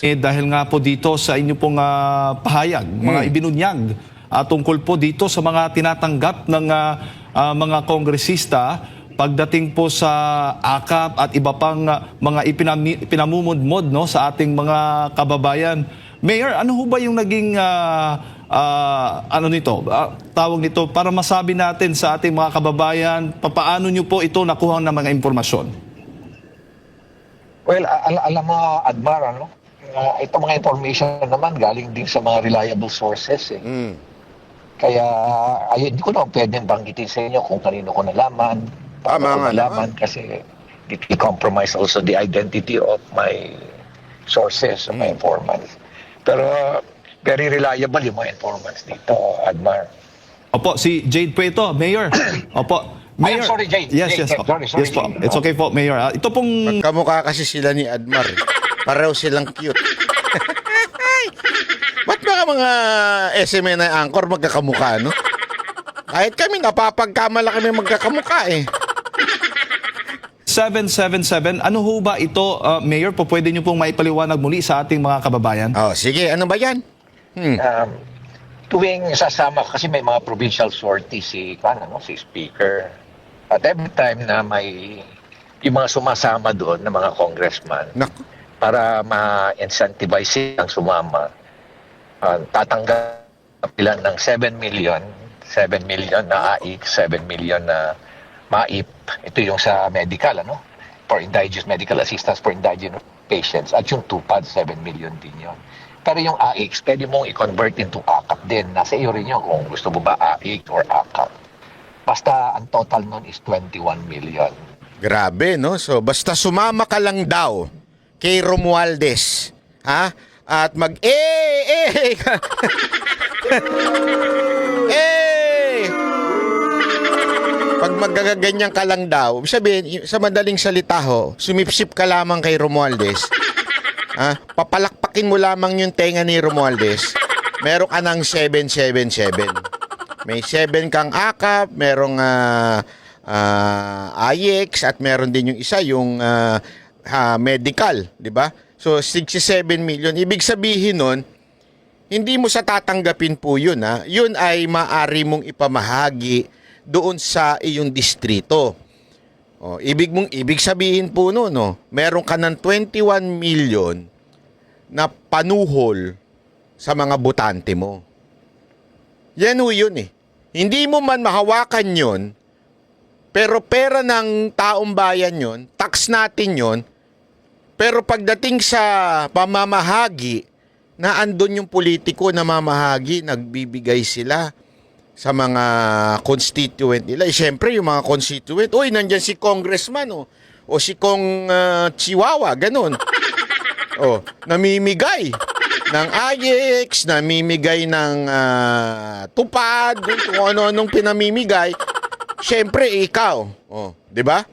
Dahil nga po dito sa inyo pong pahayag, mga ibinunyag tungkol po dito sa mga tinatanggap ng mga kongresista pagdating po sa AKAP at iba pang mga ipinamumudmod no, sa ating mga kababayan. Mayor, ano ho ba yung naging tawag nito para masabi natin sa ating mga kababayan paano nyo po ito nakuha ng mga impormasyon? Well, alam mo, Admar, ano? Ito mga information naman galing din sa mga reliable sources. Kaya ayun, hindi ko naman pwedeng banggitin sa inyo kung kanino ko nalaman. Tama nga nalaman kasi it compromise also the identity of my sources, of my informants. Pero very reliable yung mga informants dito, Admar. Opo, si Jade po ito, Mayor. Opo. Mayor. Sorry, Jade. Yes, Jade, yes. sorry, Yes po. Jade. It's okay po, Mayor. Ito pong... Magkamukha kasi sila ni Admar. Pareho silang cute. Ba't mga SMN na anchor magkakamukha, no? Kahit kami, napapagkamala kami magkakamukha eh. 777, ano ho ba ito, Mayor? Po, pwede niyo pong maipaliwanag muli sa ating mga kababayan? Oh, sige, ano ba yan? Tuwing sasama, kasi may mga provincial sortie si Speaker. At every time na may yung mga sumasama doon na mga congressman, para ma-incentivize silang sumama, tatanggap nila ng 7 million na AIC, 7 million na MAIP. Ito yung sa medical, for indigenous medical assistance for indigenous patients. At yung TUPAD, 7 million din yun. Pero yung AIC, pwede mong i-convert into AKAP din. Nasa iyo rin yun kung gusto mo ba AIC or AKAP. Basta ang total nun is 21 million. Grabe, no? So, basta sumama ka lang daw kay Romualdez, ha? At pag magaganyan ka lang daw, sabihin, sa madaling salita ho, sumipsip ka lamang kay Romualdez, ha? Papalakpakin mo lamang yung tenga ni Romualdez, meron ka ng 777. May 7 kang AKAP, merong AIX, at meron din yung isa, yung medical, di ba? So, 67 million. Ibig sabihin nun, hindi mo sa tatanggapin po yun, ha? Yun ay maaari mong ipamahagi doon sa iyong distrito. O, ibig sabihin po no, meron ka ng 21 million na panuhol sa mga botante mo. Yan ho yun eh. Hindi mo man mahawakan yun, pero pera ng taong bayan yun, tax natin yun, pero pagdating sa pamamahagi, na andun yung politiko na mamahagi, nagbibigay sila sa mga constituent nila. Siyempre, yung mga constituent, uy, nandyan si congressman, o si Kong Chihuahua, ganun. Namimigay ng AIX, namimigay ng TUPAD, kung ano-anong pinamimigay. Siyempre, ikaw, di ba?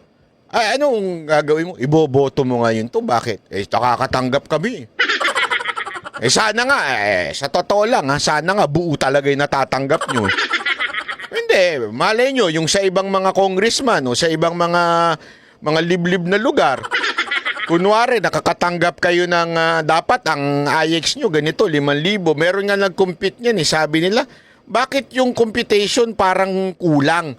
Ay, anong gagawin mo? Iboboto mo ngayon to. Bakit? Nakakatanggap kami. Sana nga, sa totoo lang, sana nga buo talaga yung natatanggap nyo. Hindi, malay nyo, yung sa ibang mga congressman o sa ibang mga liblib na lugar, kunwari, nakakatanggap kayo ng dapat ang AIX nyo, ganito, 5,000. Meron nga nag-compute niyan, sabi nila, bakit yung computation parang kulang?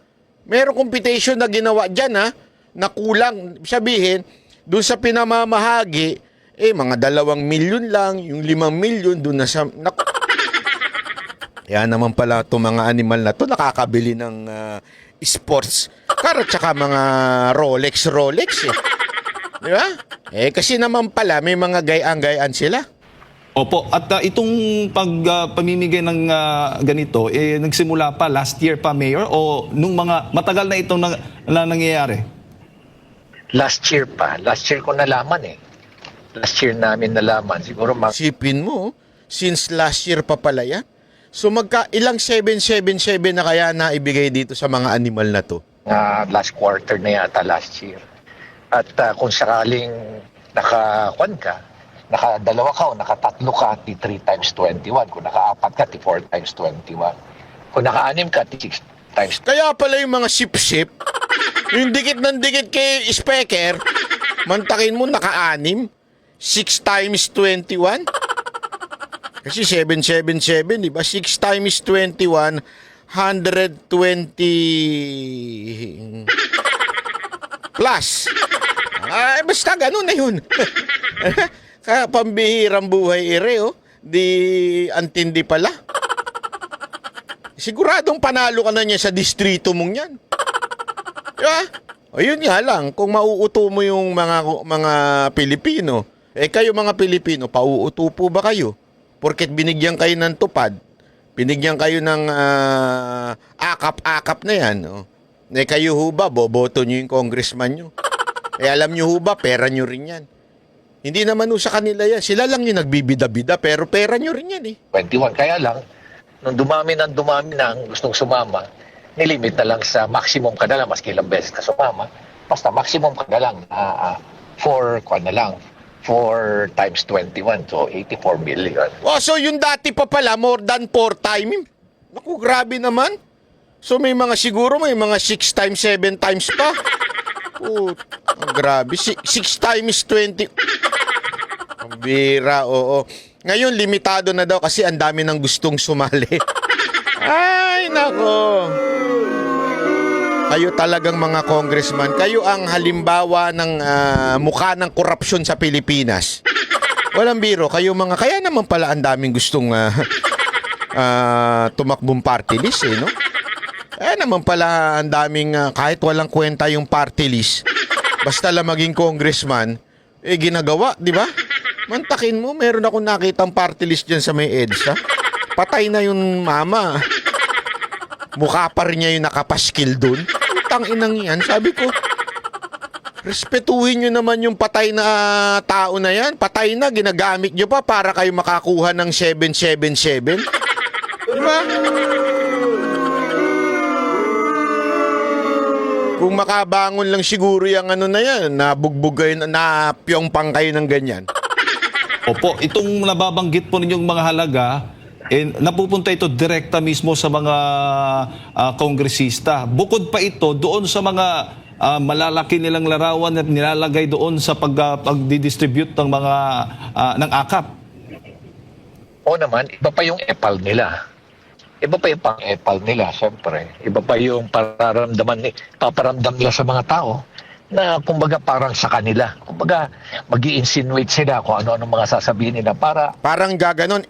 Meron computation na ginawa dyan, na kulang. Sabihin, dun sa pinamamahagi, mga 2 milyon lang, yung 5 milyon, dun na sa... Kaya naman pala itong mga animal na to nakakabili ng sports car at saka mga Rolex eh. Di ba? Kasi naman pala, may mga gayaan sila. Opo, at itong pamimigay ng ganito, nagsimula pa last year pa, Mayor, o nung mga matagal na itong nangyayari? Last year pa. Last year ko nalaman Last year namin nalaman. Siguro Sipin mo, since last year pa pala yan. So ilang 777 na kaya na ibigay dito sa mga animal na to? Last quarter na yata last year. At kung sakaling naka-1 ka, naka-2 ka o naka-3 ka, 3 times 21. Kung naka-4 ka, 4 times 21. Kung naka-6 ka, 6 times. Kaya pala yung mga sip-sip, yung dikit ng dikit kay Speaker, mantakin mo naka-6. 6 times 21? Kasi 777, di ba? 6 times 21, 120 plus. Ay, basta ganun na yun. Kaya pambihirang buhay ere, oh. Di antindi pala. Siguradong panalo ka na niya sa distrito mong yan. Diba? O yun nga lang, kung mauuto mo yung mga Pilipino, kayo mga Pilipino, pauuto po ba kayo? Porket binigyan kayo ng tupad, binigyan kayo ng akap-akap na yan, no? Kayo ho ba, boboto nyo yung congressman nyo? Alam nyo ho ba, pera nyo rin yan. Hindi naman ho sa kanila yan. Sila lang yung nagbibida-bida, pero pera nyo rin yan 21. Kaya lang, nung dumami na ang gustong sumama, nilimit na lang sa maximum ka na lang, maski ilang beses ka sumama, basta maximum ka na lang, 4 times 21, so 84 million. Oh, so yung dati pa pala, more than 4 times. Naku, grabe naman. So may mga siguro, may mga 6 times, 7 times pa. Oh, grabe. 6 times 20. Ang bira, oo. Ngayon, limitado na daw kasi ang dami nang gustong sumali. Ay, nako. Kayo talagang mga congressman, kayo ang halimbawa ng mukha ng korupsyon sa Pilipinas. Walang biro, kayo mga, kaya naman pala ang daming gustong tumakbong party list, no? Kaya naman pala ang daming, kahit walang kwenta yung party list, basta lang maging congressman, ginagawa, di ba? Mantakin mo, meron akong nakitang party list dyan sa may EDSA. Patay na yung mama. Mukha pa rin niya yung nakapaskil dun. Utang inang yan. Sabi ko, respetuhin nyo naman yung patay na tao na yan. Patay na, ginagamit nyo pa para kayo makakuha ng 777. Diba? Kung makabangon lang siguro yung ano na yan, nabugbog kayo, napyongpang kayo ng ganyan. Opo, itong nababanggit po ninyong mga halaga, napupunta ito direkta mismo sa mga kongresista. Bukod pa ito doon sa mga malalaki nilang larawan at nilalagay doon sa pagdidistribute ng mga ng akap. O naman, iba pa yung epal nila. Iba pa yung pang-epal nila, syempre. Iba pa yung paparamdam nila sa mga tao na kumbaga parang sa kanila. Kumbaga mag-i-insinuate sila kung ano-ano mga sasabihin nila para... Parang gaganon,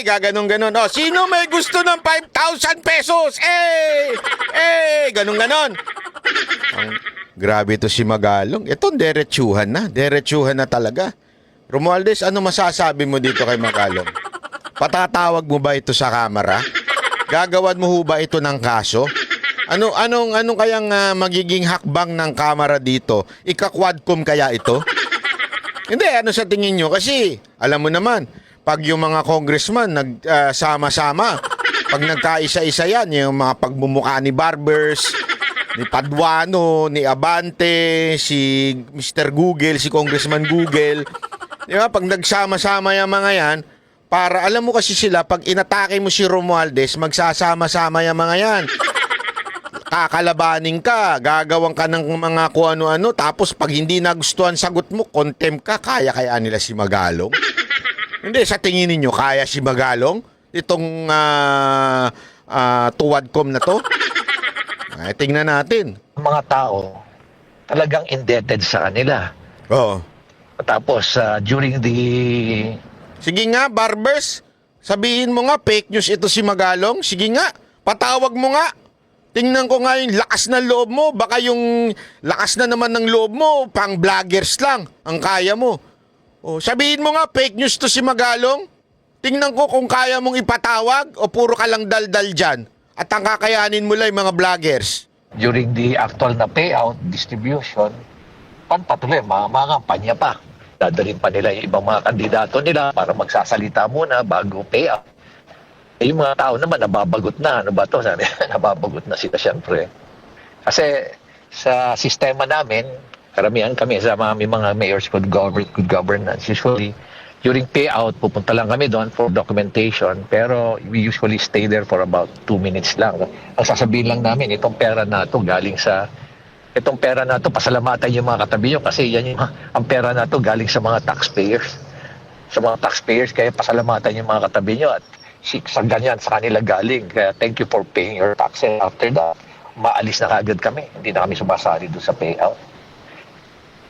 gaganon-ganon. O, sino may gusto ng 5,000 pesos? Ganon-ganon. Grabe to si Magalong. Ito, derechuhan na talaga. Romualdez, ano masasabi mo dito kay Magalong? Patatawag mo ba ito sa kamera? Gagawan mo ho ba ito ng kaso? Anong kayang magiging hakbang ng kamera dito? Ika-quadcom kaya ito? Hindi, ano sa tingin nyo? Kasi, alam mo naman, pag yung mga congressman nagsama-sama, pag nagkaisa-isa yan, yung mga pagmumukha ni Barbers, ni Paduano, ni Abante, si Mr. Google, si Congressman Google, di ba? Pag nagsama-sama yung mga yan, para alam mo kasi sila, pag inatake mo si Romualdez, magsasama-sama yung mga yan. Kakalabanin ka, gagawin ka ng mga kung ano-ano, tapos pag hindi nagustuhan sagot mo, contempt ka, kaya nila si Magalong? Hindi, sa tingin niyo kaya si Magalong? Itong tuwadcom na to? Ay, tingnan natin. Mga tao talagang indebted sa kanila. Oo. Tapos, during the... Sige nga, Barbers, sabihin mo nga, fake news ito si Magalong. Sige nga, patawag mo nga. Tingnan ko nga yung lakas ng loob mo. Baka yung lakas na naman ng loob mo, pang vloggers lang ang kaya mo. O, sabihin mo nga, fake news to si Magalong. Tingnan ko kung kaya mong ipatawag o puro ka lang daldal dyan. At ang kakayanin mo lang yung mga vloggers. During the actual na payout, distribution, patuloy, mga kampanya pa. Dadalhin pa nila yung ibang mga kandidato nila para magsasalita muna bago payout. Yung mga tao naman, nababagot na. Ano ba to? Nababagot na sila, syempre. Kasi sa sistema namin, karamihan kami sa mga mayors good governance. Usually, during payout, pupunta lang kami doon for documentation. Pero we usually stay there for about 2 minutes lang. Ang sasabihin lang namin, itong pera na ito galing sa itong pera na to, pasalamatan yung mga katabi nyo kasi yan yung, ang pera na to galing sa mga taxpayers. Sa mga taxpayers, kaya pasalamatan yung mga katabi nyo at sa ganyan sa kanila galing. Kaya thank you for paying your taxes. After that, maalis na kaagad kami. Hindi na kami sumasali doon sa payout.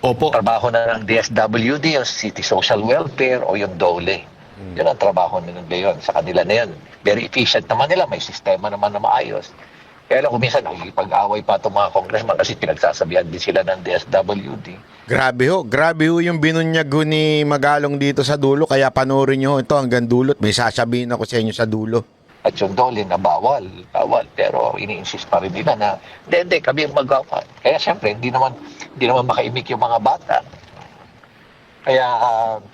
Opo. Trabaho na ng DSWD, yung City Social Welfare o yung DOLE. Yun ang trabaho nila yun. Sa kanila na yun. Very efficient naman nila. May sistema naman na maayos. Kaya lang kung minsan nakikipag-away pa itong mga congressman kasi pinagsasabihan din sila ng DSWD. Grabe ho yung binunyag ho ni Magalong dito sa dulo, kaya panoorin nyo ito hanggang dulot. May sasabihin ako sa inyo sa dulo. At yung DOLE na bawal. Pero ini-insist pa rin nila na hindi, kami ang magawa. Kaya siyempre, hindi naman makaimik yung mga bata. Kaya,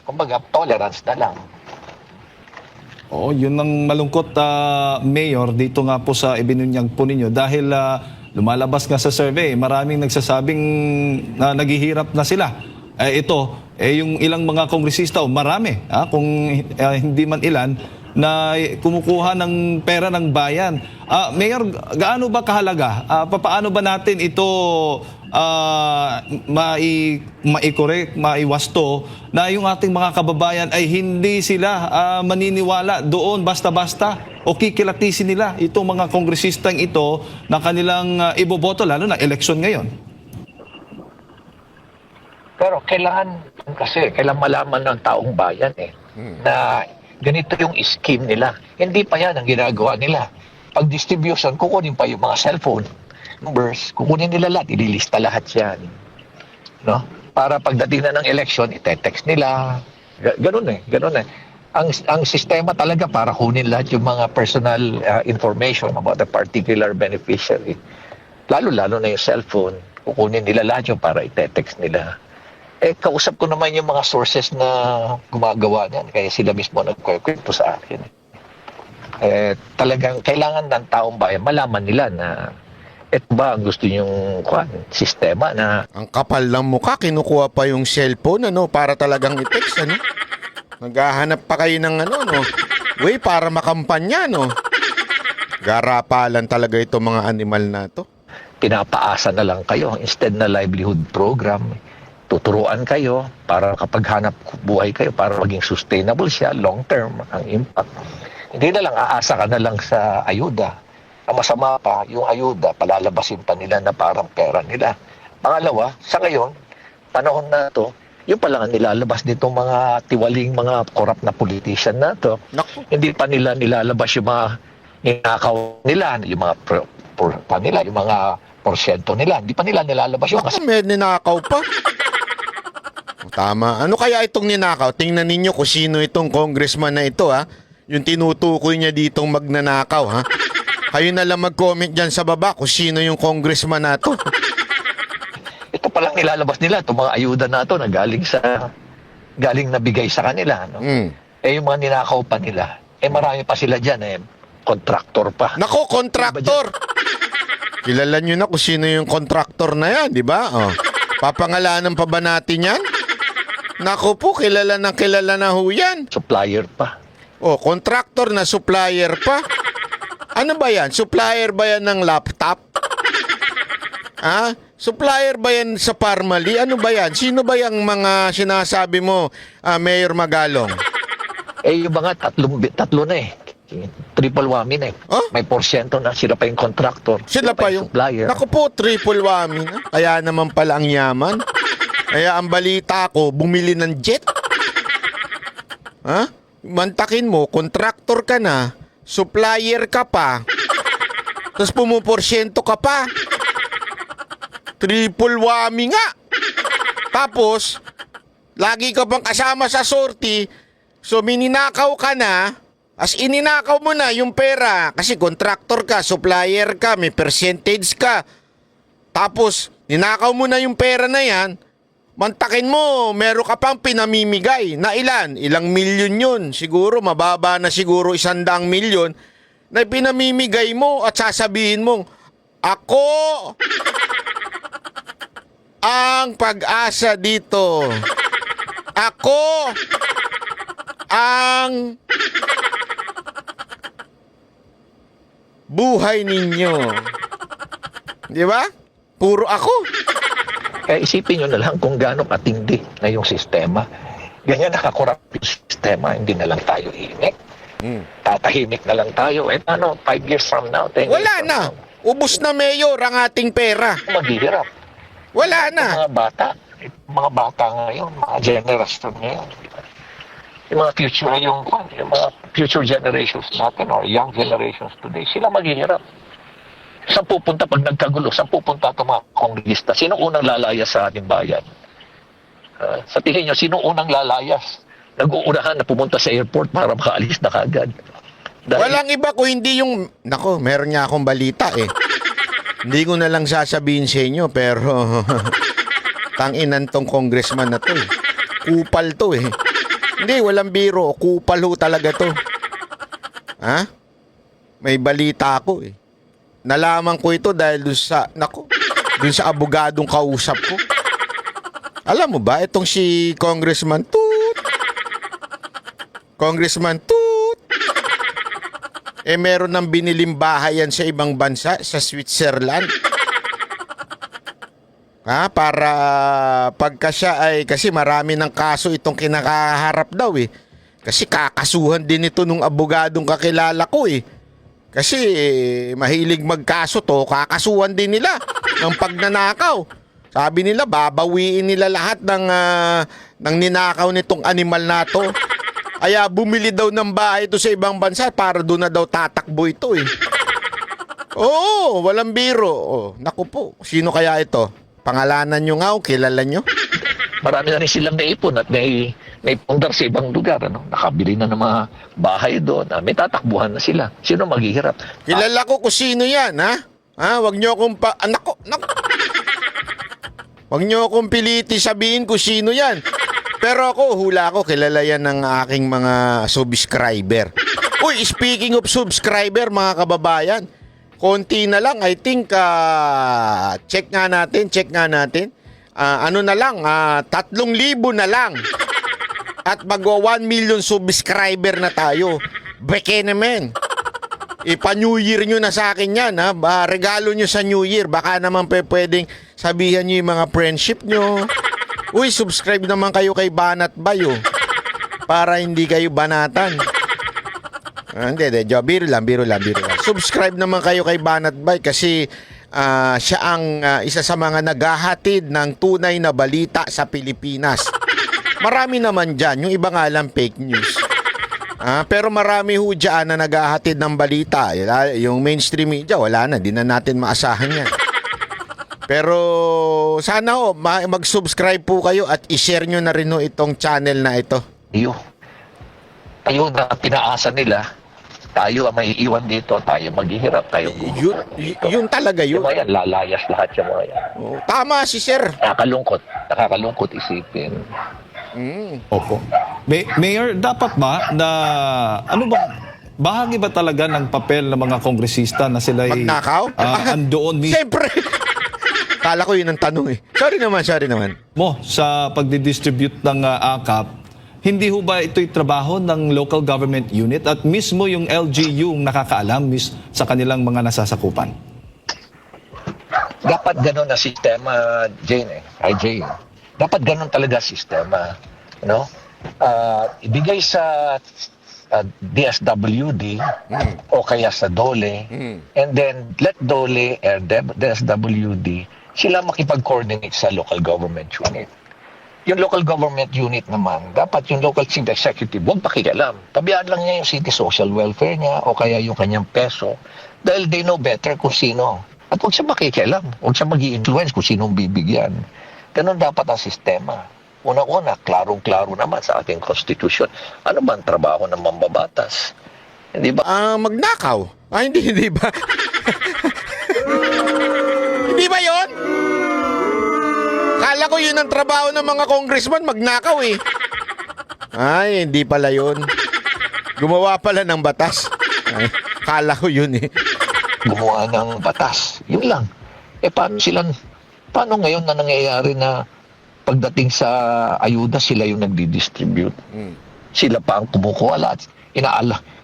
kumbaga, tolerance na lang. Oh, yun ang malungkot, Mayor, dito nga po sa ibinunyag po ninyo. Dahil lumalabas nga sa survey, maraming nagsasabing na naghihirap na sila. Yung ilang mga kongresista, marami, kung hindi man ilan, na kumukuha ng pera ng bayan. Mayor, gaano ba kahalaga? Paano ba natin ito mai-correct, maiwasto na yung ating mga kababayan ay hindi sila maniniwala doon basta-basta o kikilatisin nila itong mga kongresistang ito na kanilang iboboto lalo na eleksyon ngayon? Pero kailangan malaman ng taong bayan na ganito yung scheme nila. Hindi pa yan ang ginagawa nila. Pag distribution, kukunin pa yung mga cellphone numbers, kukunin nila lahat, ililista lahat yan. No? Para pagdating na ng election, ite-text nila. Ganun eh. Ang sistema talaga para kunin lahat yung mga personal information about a particular beneficiary. Lalo-lalo na yung cellphone, kukunin nila lahat yung para ite-text nila. Kausap ko naman yung mga sources na gumagawa niyan, kaya sila mismo nagkwento sa akin. Talagang kailangan ng taong bayan malaman nila na ito ba ang gusto niyong sistema na... Ang kapal ng mukha, kinukuha pa yung cellphone, para talagang i-text, Naghahanap pa kayo ng way para makampanya, Garapalan talaga itong mga animal na to. Pinapaasa na lang kayo instead na livelihood program. Tuturuan kayo para kapag hanap buhay kayo, para maging sustainable siya, long term, ang impact. Hindi na lang aasa ka na lang sa ayuda. Ang masama pa, yung ayuda, palalabasin pa nila na parang pera nila. Pangalawa, sa ngayon, panahon na to, yung palang nilalabas nitong mga tiwaling, mga corrupt na politician na to, hindi pa nila nilalabas yung mga ninakaw nila, yung mga yung mga porsyento nila, hindi pa nila nilalabas yung... May ninakaw pa. Tama. Ano kaya itong ninakaw? Tingnan ninyo kung sino itong congressman na ito, Yung tinutukoy niya ditong magnanakaw, Kayo na lang mag-comment dyan sa baba kung sino yung congressman na to. Ito palang nilalabas nila, itong mga ayuda na ito na galing nabigay sa kanila. No? Yung mga ninakaw pa nila, marami pa sila dyan, kontraktor pa. Nako, kontraktor! Kilala nyo na kung sino yung kontraktor na yan, di ba? Papangalanan pa ba natin yan? Nako po, kilala na ho yan. Supplier pa. Kontraktor na supplier pa. Ano ba yan? Supplier ba yan ng laptop? Supplier ba yan sa Parmali? Ano ba yan? Sino ba yung mga sinasabi mo, Mayor Magalong? Yung mga tatlo na triple whammy na May porsyento na, sila pa yung contractor. Sila pa yung supplier. Naku po, triple whammy na. Kaya naman pala ang yaman. Kaya ang balita ko, bumili ng jet. Mantakin mo, contractor ka na, supplier ka pa, tapos pumuporsyento ka pa. Triple whammy nga. Tapos, lagi ka pang kasama sa sortie, so mininakaw ka na, as ininakaw mo na yung pera, kasi contractor ka, supplier ka, may percentage ka. Tapos, ninakaw mo na yung pera na yan, mantakin mo, meron ka pang pinamimigay na ilan? Ilang milyon yun? Siguro, mababa na siguro 100 milyon na pinamimigay mo at sasabihin mong, ako ang pag-asa dito. Ako ang buhay ninyo. Di ba? Puro ako. Kaya isipin nyo na lang kung gaano katindi na yung sistema. Ganyan nakakorap yung sistema, hindi na lang tayo himik. Tatahimik na lang tayo. Eh ano, 5 years from now, 10 years Wala from na. now, Ubus na, Mayor, ang ating pera. maghihirap. Wala na. Mga bata ngayon, mga generation ngayon. Yung mga future generations natin or young generations today, sila maghihirap. Saan pupunta pag nagkagulo? Saan pupunta itong mga kongressista? Sino unang lalayas sa ating bayan? Sa tingin nyo, sino unang lalayas? Nag-uurahan na pumunta sa airport para makaalis na kagad. Walang iba ko hindi yung... Nako, meron nga akong balita eh. Hindi ko na lang sasabihin sa inyo pero... Tanginan tong congressman na to eh. Kupal to eh. Hindi, walang biro. Kupal ho talaga to. Ha? May balita ako eh. Nalaman ko ito dahil dun sa... Nako, dun sa abogadong kausap ko. Alam mo ba, itong si Congressman Toot. Congressman Toot. Eh meron ng biniling bahay yan sa ibang bansa, sa Switzerland. Para pagka siya ay, kasi marami ng kaso itong kinakaharap daw eh. Kasi kakasuhan din ito nung abogadong kakilala ko eh. Kasi mahilig magkaso to, kakasuhan din nila ng pagnanakaw. Sabi nila, babawiin nila lahat ng ninakaw nitong animal na to. Kaya bumili daw ng bahay ito sa ibang bansa para doon na daw tatakbo ito eh. Oo, walang biro. Oh, naku po, sino kaya ito? Pangalanan nyo nga o kilala nyo? Marami na rin silang naipon at naipundar sa ibang lugar. Ano? Nakabili na ng mga bahay doon. May tatakbuhan na sila. Sino maghihirap? Kilala ko kung sino yan, ha? Wag nyo akong nako. Wag nyo akong piliti sabihin kung sino yan. Pero ako, hula ko, kilala yan ng aking mga subscriber. Uy, speaking of subscriber, mga kababayan, konti na lang, I think, check nga natin. Ano na lang, 3,000 na lang. At magwa 1 million subscriber na tayo. Beke naman. Ipa-New Year nyo na sa akin yan, ha? Regalo nyo sa New Year. Baka naman pwedeng sabihan nyo yung mga friendship nyo. Uy, subscribe naman kayo kay Banat Bayo para hindi kayo banatan. Hindi, biro lang. Subscribe naman kayo kay Banat Bay kasi siya ang isa sa mga naghahatid ng tunay na balita sa Pilipinas. Marami naman dyan, yung iba nga lang fake news. Pero marami ho dyan na naghahatid ng balita. Yung mainstream media, wala na, di na natin maasahan yan. Pero sana ho, mag-subscribe po kayo at i-share nyo na rin ho itong channel na ito. Tayo na pinaasa nila, tayo ang may iwan dito, tayo maghihirap, tayo Yun talaga yun. Yung mga yan, lalayas lahat yung mga yan. Tama si sir. Nakakalungkot isipin. Opo. Mayor, dapat ba na ano ba bahagi ba talaga ng papel ng mga kongresista na sila ay magnakaw? Andoon Siyempre. Kala ko yun ang tanong eh. Sorry naman. Sa pagdidistribute ng AKAP, hindi ho ba ito'y trabaho ng local government unit at mismo yung LGU yung nakakaalam sa kanilang mga nasasakupan? Dapat ganun na sistema, Jane. Dapat ganun talaga sistema. No? Ibigay sa DSWD o kaya sa DOLE and then let DOLE and DSWD sila makipag-coordinate sa local government unit. Yung local government unit naman, dapat yung local chief executive, huwag pakialam. Tabihan lang niya yung city social welfare niya o kaya yung kanyang peso dahil they know better kung sino. At huwag siya makikialam, huwag siya mag-i-influence kung sinong bibigyan. Ganun dapat ang sistema. Una-una, klarong-klaro naman sa ating konstitusyon. Ano ba ang trabaho ng mambabatas? Hindi ba? Magnakaw. Hindi ba? Hindi ba yun? Kala ko yun ang trabaho ng mga congressman, magnakaw eh. Hindi pala yun. Gumawa pala ng batas. Kala ko yun eh. Gumawa ng batas. Yun lang. Paano ngayon na nangyayari na pagdating sa ayuda, sila yung nagdi-distribute? Sila pa ang kumukuha lahat.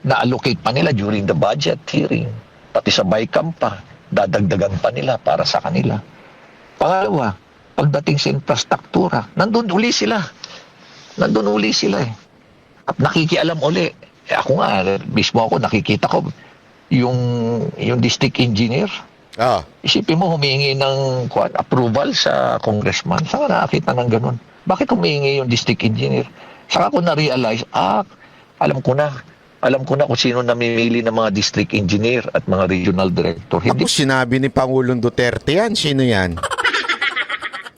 Na-allocate pa nila during the budget hearing. Pati sa BICAM pa. Dadagdagan pa nila para sa kanila. Pangalawa, pagdating sa infrastruktura, nandun uli sila. Nandun uli sila eh. At nakikialam uli. Ako nga, mismo ako, nakikita ko, yung district engineer, Ah. isipin mo, humingi ng approval sa congressman. Saan ka nakakita ng ganun? Bakit humingi yung district engineer? Saka ko na-realize, alam ko na kung sino namimili ng mga district engineer at mga regional director. Hindi Ako, sinabi ni Pangulong Duterte yan. Sino yan?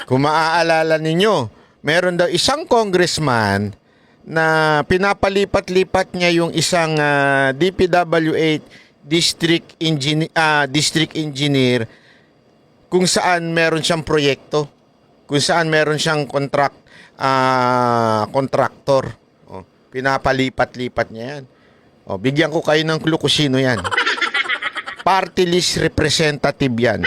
Kung maaalala ninyo, meron daw isang congressman na pinapalipat-lipat niya yung isang DPWH district engineer kung saan meron siyang proyekto, kung saan meron siyang contractor. Oh, pinapalipat-lipat niya yan. Oh, bigyan ko kayo ng clue kung sino yan. Party list representative yan.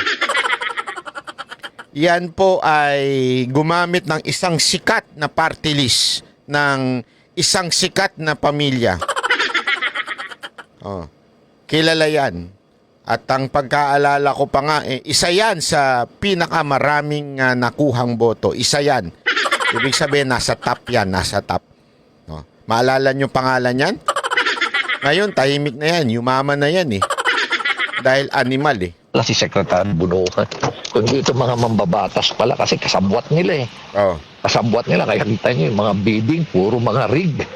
Yan po ay gumamit ng isang sikat na party list ng isang sikat na pamilya. Oh, kilala yan. At ang pagkaalala ko pa nga, isa yan sa pinakamaraming nakuhang boto. Isa yan. Ibig sabihin, nasa top yan, nasa top. Oh, maalala nyo pangalan yan? Ngayon, tahimik na yan. Yumaman na yan eh. Dahil animal eh. wala si Secretary Bunuhan. Kundi ito mga mambabatas pala kasi kasabwat nila eh. Oh. Kasabwat nila. Kaya kita nyo yung mga bidding, puro mga rig.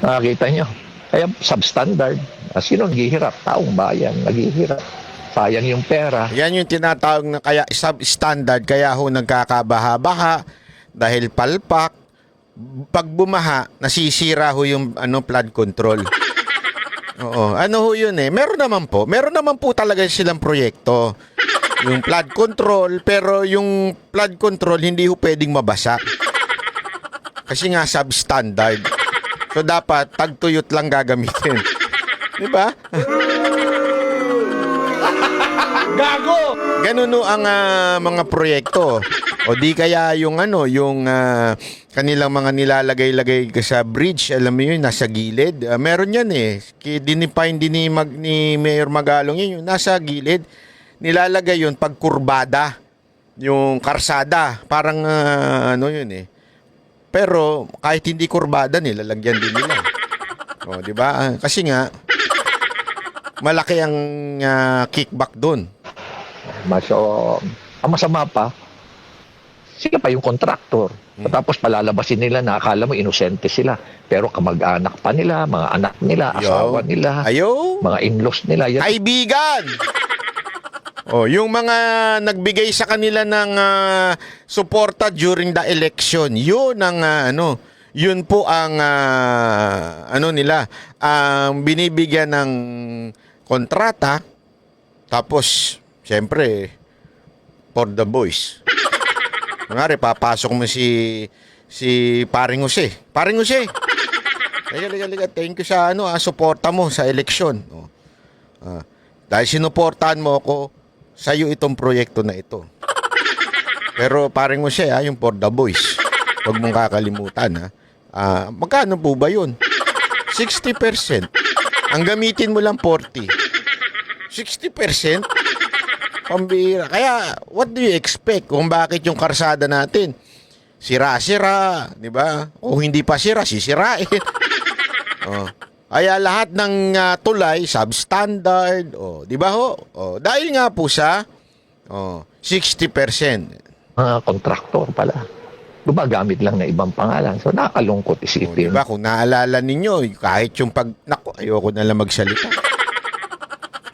Nakakita nyo. Kaya substandard. Sino naghihirap? Taong bayan naghihirap. Sayang yung pera. Yan yung tinatawag na kaya substandard, kaya ho nagkakabaha-baha dahil palpak. Pag bumaha, nasisira ho yung flood control. Oo, ano ho yun eh. Meron naman po talaga silang proyekto. Yung flood control, pero yung flood control hindi ho pwedeng mabasa. Kasi nga substandard. So dapat tagtuyot lang gagamitin. 'Di ba? Gago! Ganun ho ang mga proyekto. O di kaya yung kanilang mga nilalagay-lagay sa bridge, alam mo yun, nasa gilid. Meron yan eh. Dinipine din ni Mayor Magalong yun, yung nasa gilid. Nilalagay yun pag kurbada, yung karsada. Parang yun eh. Pero kahit hindi kurbada, nilalagyan din nila. O, di ba? Kasi nga, malaki ang kickback doon. So, ang masama pa, sila pa yung kontraktor. Tapos palalabasin nila na akala mo inosente sila. Pero kamag-anak pa nila, mga anak nila, asawa nila, mga in-laws nila. Yan. Kaibigan! Yung mga nagbigay sa kanila ng suporta during the election, yun ang yun po ang nila, ang binibigyan ng kontrata. Tapos siyempre for the boys. Ngari, papasok mo si Paring Jose. Paring Jose. Liga. Thank you sa suporta mo sa eleksyon. Dahil sinuportahan mo ako, sa'yo itong proyekto na ito. Pero Paring Jose, yung for the boys. Huwag mong kakalimutan. Magkano po ba yun? 60%. Ang gamitin mo lang 40. 60%? Pambira. Kaya, what do you expect kung bakit yung karsada natin sira-sira, di ba? O hindi pa sira, sisirain. Kaya lahat ng tulay, substandard, di ba ho? Dahil nga po sa 60%. Mga kontraktor pala. Gumagamit lang na ibang pangalan. So, nakakalungkot isipin. Diba? Kung naalala ninyo, kahit yung naku, ayoko na lang magsalita.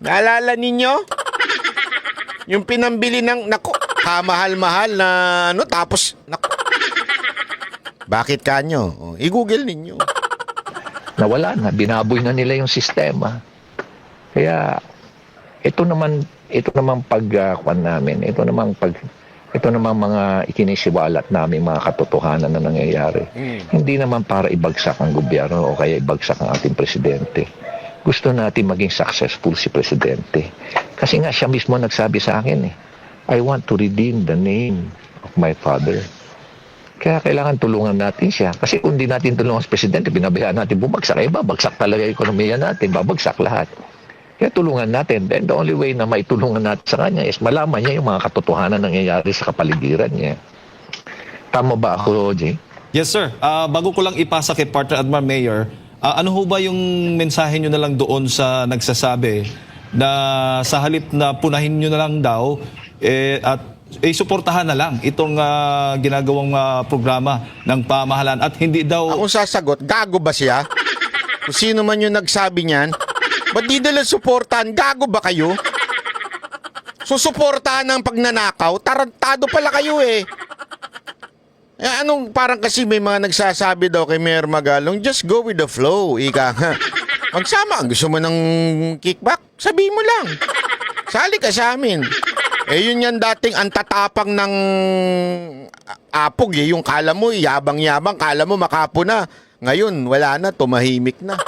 Naalala ninyo? Yung pinambili ng, naku, kamahal-mahal na, tapos, naku. Bakit kanyo? I-google ninyo. Nawala na. Binaboy na nila yung sistema. Kaya, ito naman pagkuan namin. Ito naman mga ikinisiwalat namin mga katotohanan na nangyayari. Hindi naman para ibagsak ang gobyerno o kaya ibagsak ang ating presidente. Gusto natin maging successful si presidente. Kasi nga siya mismo nagsabi sa akin I want to redeem the name of my father. Kaya kailangan tulungan natin siya. Kasi kung di natin tulungan sa presidente, binabayaan natin bumagsak. Babagsak talaga yung ekonomiya natin. Babagsak lahat. Kaya tulungan natin. Then the only way na maitulungan natin sa kanya is malaman niya yung mga katotohanan nangyayari sa kapaligiran niya. Tama ba ako, Jay? Yes, sir. Bago ko lang ipasa kay Partner Admiral Mayor, ano ho ba yung mensahe nyo na lang doon sa nagsasabi na sa halip na punahin nyo na lang daw at suportahan na lang itong ginagawang programa ng pamahalaan at hindi daw... Akong sasagot, gago ba siya? Kung sino man yung nagsabi niyan, ba't di nila suportahan? Gago ba kayo? Susuportahan ng pagnanakaw? Tarantado pala kayo eh. Anong parang kasi may mga nagsasabi daw kay Mayor Magalong, just go with the flow, ika nga. Magsama, gusto mo ng kickback? Sabihin mo lang. Sali ka sa amin. Yun yan dating ang tatapang ng apog eh. Yung kala mo, yabang-yabang, kala mo makapo na. Ngayon, wala na, tumahimik na.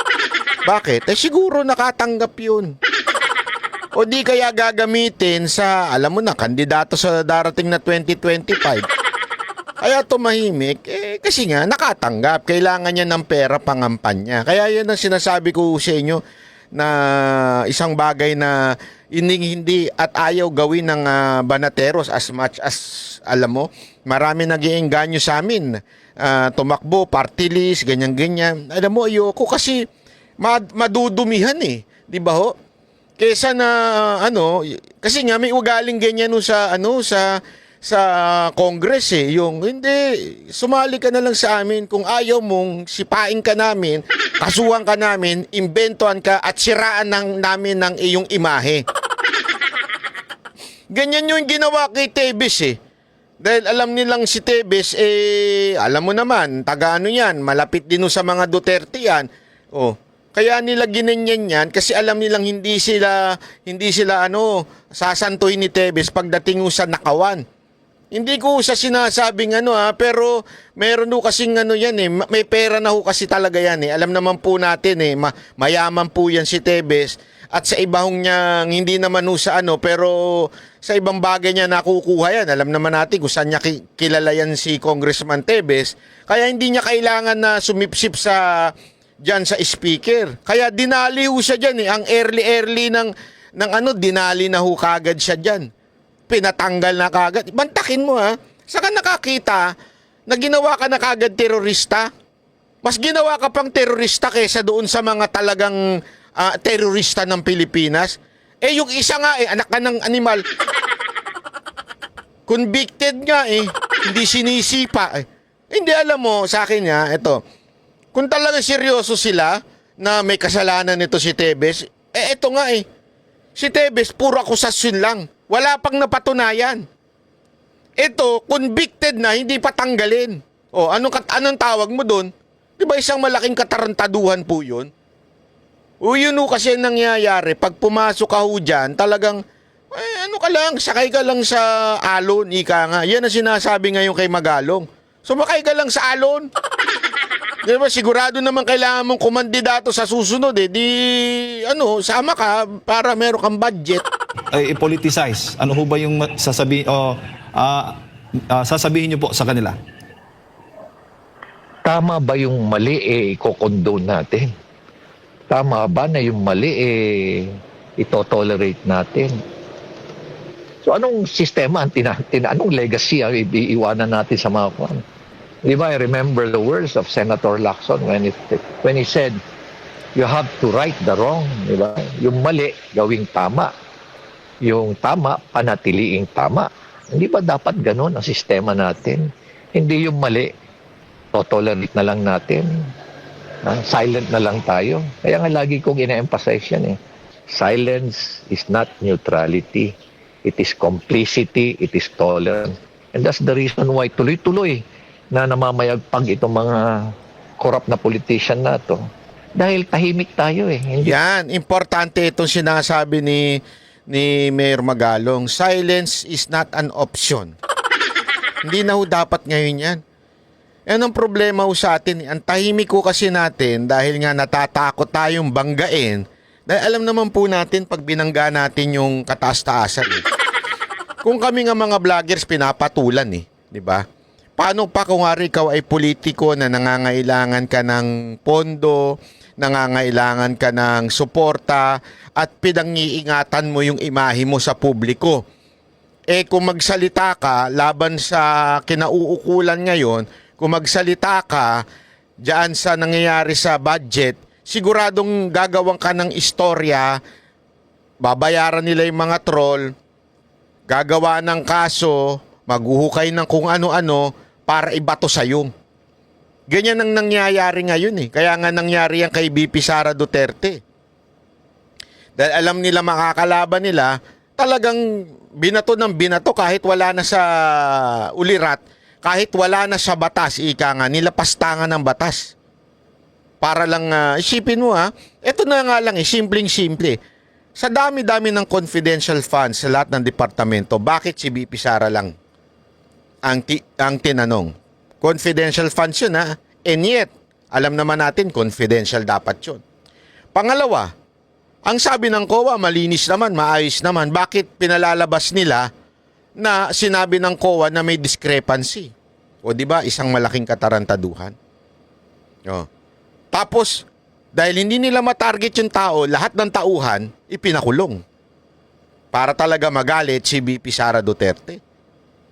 Bakit? Siguro nakatanggap yun. O di kaya gagamitin sa, alam mo na, kandidato sa darating na 2025. Kaya tumahimik, kasi nga nakatanggap. Kailangan niya ng pera pangampanya. Kaya yun ang sinasabi ko sa inyo na isang bagay na hindi at ayaw gawin ng Banateros as much as, alam mo, marami nag-iengganyo sa amin. Tumakbo, party list, ganyan-ganyan. Alam mo, ayoko kasi madudumihan eh. Di ba ho? Kesa na, kasi nga may ugaling ganyan sa Congress eh, yung hindi, sumali ka na lang sa amin kung ayaw mong sipain ka namin, kasuhan ka namin, imbentohan ka at siraan namin ng iyong imahe. Ganyan yung ginawa kay Tebes eh. Dahil alam nilang si Tebes alam mo naman, taga yan, malapit din sa mga Duterte yan. Kaya nila ginanyan yan kasi alam nilang hindi sila sasantuhin ni Tebes pagdating sa nakawan. Hindi ko sa sinasabing pero meron ho kasing yan eh, may pera na ho kasi talaga yan eh. Alam naman po natin eh, mayaman po yan si Tebes at sa ibang niya hindi naman ho sa pero sa ibang bagay niya nakukuha yan. Alam naman natin kung saan niya kilala yan si Congressman Tebes. Kaya hindi niya kailangan na sumipsip dyan sa speaker. Kaya dinali ho siya dyan eh. Ang early ng dinali na ho kagad siya dyan. Pinatanggal na kagad. Bantakin mo Saka nakakita na ginawa ka na kagad terorista. Mas ginawa ka pang terorista kaysa doon sa mga talagang terorista ng Pilipinas. Yung isa nga anak ka ng animal. Convicted nga hindi sinisipa Hindi alam mo sa akin ito. Kung talagang seryoso sila na may kasalanan nito si Tebes, ito nga si Tebes puro akusasyon lang. Wala pang napatunayan. Ito, convicted na, hindi pa tanggalin. Anong tawag mo doon? Di ba isang malaking katarantaduhan po yun? Yun kasi nangyayari. Pag pumasok ka dyan, talagang, sakay ka lang sa alon, ika nga. Yan ang sinasabi ngayon kay Magalong. Sumakay ka lang sa alon. Di ba, sigurado naman kailangan mong kumandidato sa susunod sama ka para meron kang budget. Ay i-politicize. Ano ho ba yung sasabihin niyo po sa kanila? Tama ba yung mali i-condone natin? Tama ba na yung mali ito-tolerate natin? So anong sistema, anong legacy ang iiwanan natin sa mga kwan? Di ba, I remember the words of Senator Lacson when he said, you have to right the wrong. Di ba? Yung mali, gawing tama. Yung tama, panatiliing tama. Hindi ba dapat ganun ang sistema natin? Hindi yung mali, tolerate na lang natin. Silent na lang tayo. Kaya nga lagi kong ina-emphasize yan Silence is not neutrality. It is complicity, it is tolerance. And that's the reason why tuloy-tuloy na namamayagpag itong mga corrupt na politician na to. Dahil tahimik tayo Hindi... Yan, importante itong sinasabi ni Mayor Magalong. Silence is not an option. Hindi na ho dapat ngayon yan. Ang problema ho sa atin, ang tahimik ko kasi natin dahil nga natatakot tayong banggain. Dahil alam naman po natin pag binangga natin yung kataas-taasan. Kung kami nga mga vloggers pinapatulan di ba? paano pa kung ari ikaw ay politiko na nangangailangan ka ng pondo, nangangailangan ka ng suporta, at pinangiingatan mo yung imahe mo sa publiko. Eh kung magsalita ka laban sa kinauukulan ngayon, kung magsalita ka diyan sa nangyayari sa budget, siguradong gagawang ka ng istorya, babayaran nila yung mga troll, gagawa ng kaso, maghuhukay ng kung ano-ano para ibato sa'yo. Ganyan ang nangyayari ngayon eh. Kaya nga nangyari yan kay VP Sara Duterte. Dahil alam nila makakalaban nila, talagang binato ng binato kahit wala na sa ulirat, kahit wala na sa batas, ika nga, nilapastangan ng batas. Para lang, isipin mo eto na nga lang simpleng-simple. Sa dami-dami ng confidential funds sa lahat ng departamento, bakit si VP Sara lang ang tinanong? Confidential funds yun and yet, alam naman natin confidential dapat yun. Pangalawa, ang sabi ng COA, malinis naman, maayos naman. Bakit pinalalabas nila na sinabi ng COA na may discrepancy? O di ba isang malaking katarantaduhan? O. Tapos, dahil hindi nila matarget yung tao, lahat ng tauhan, ipinakulong. Para talaga magalit si VP Sara Duterte.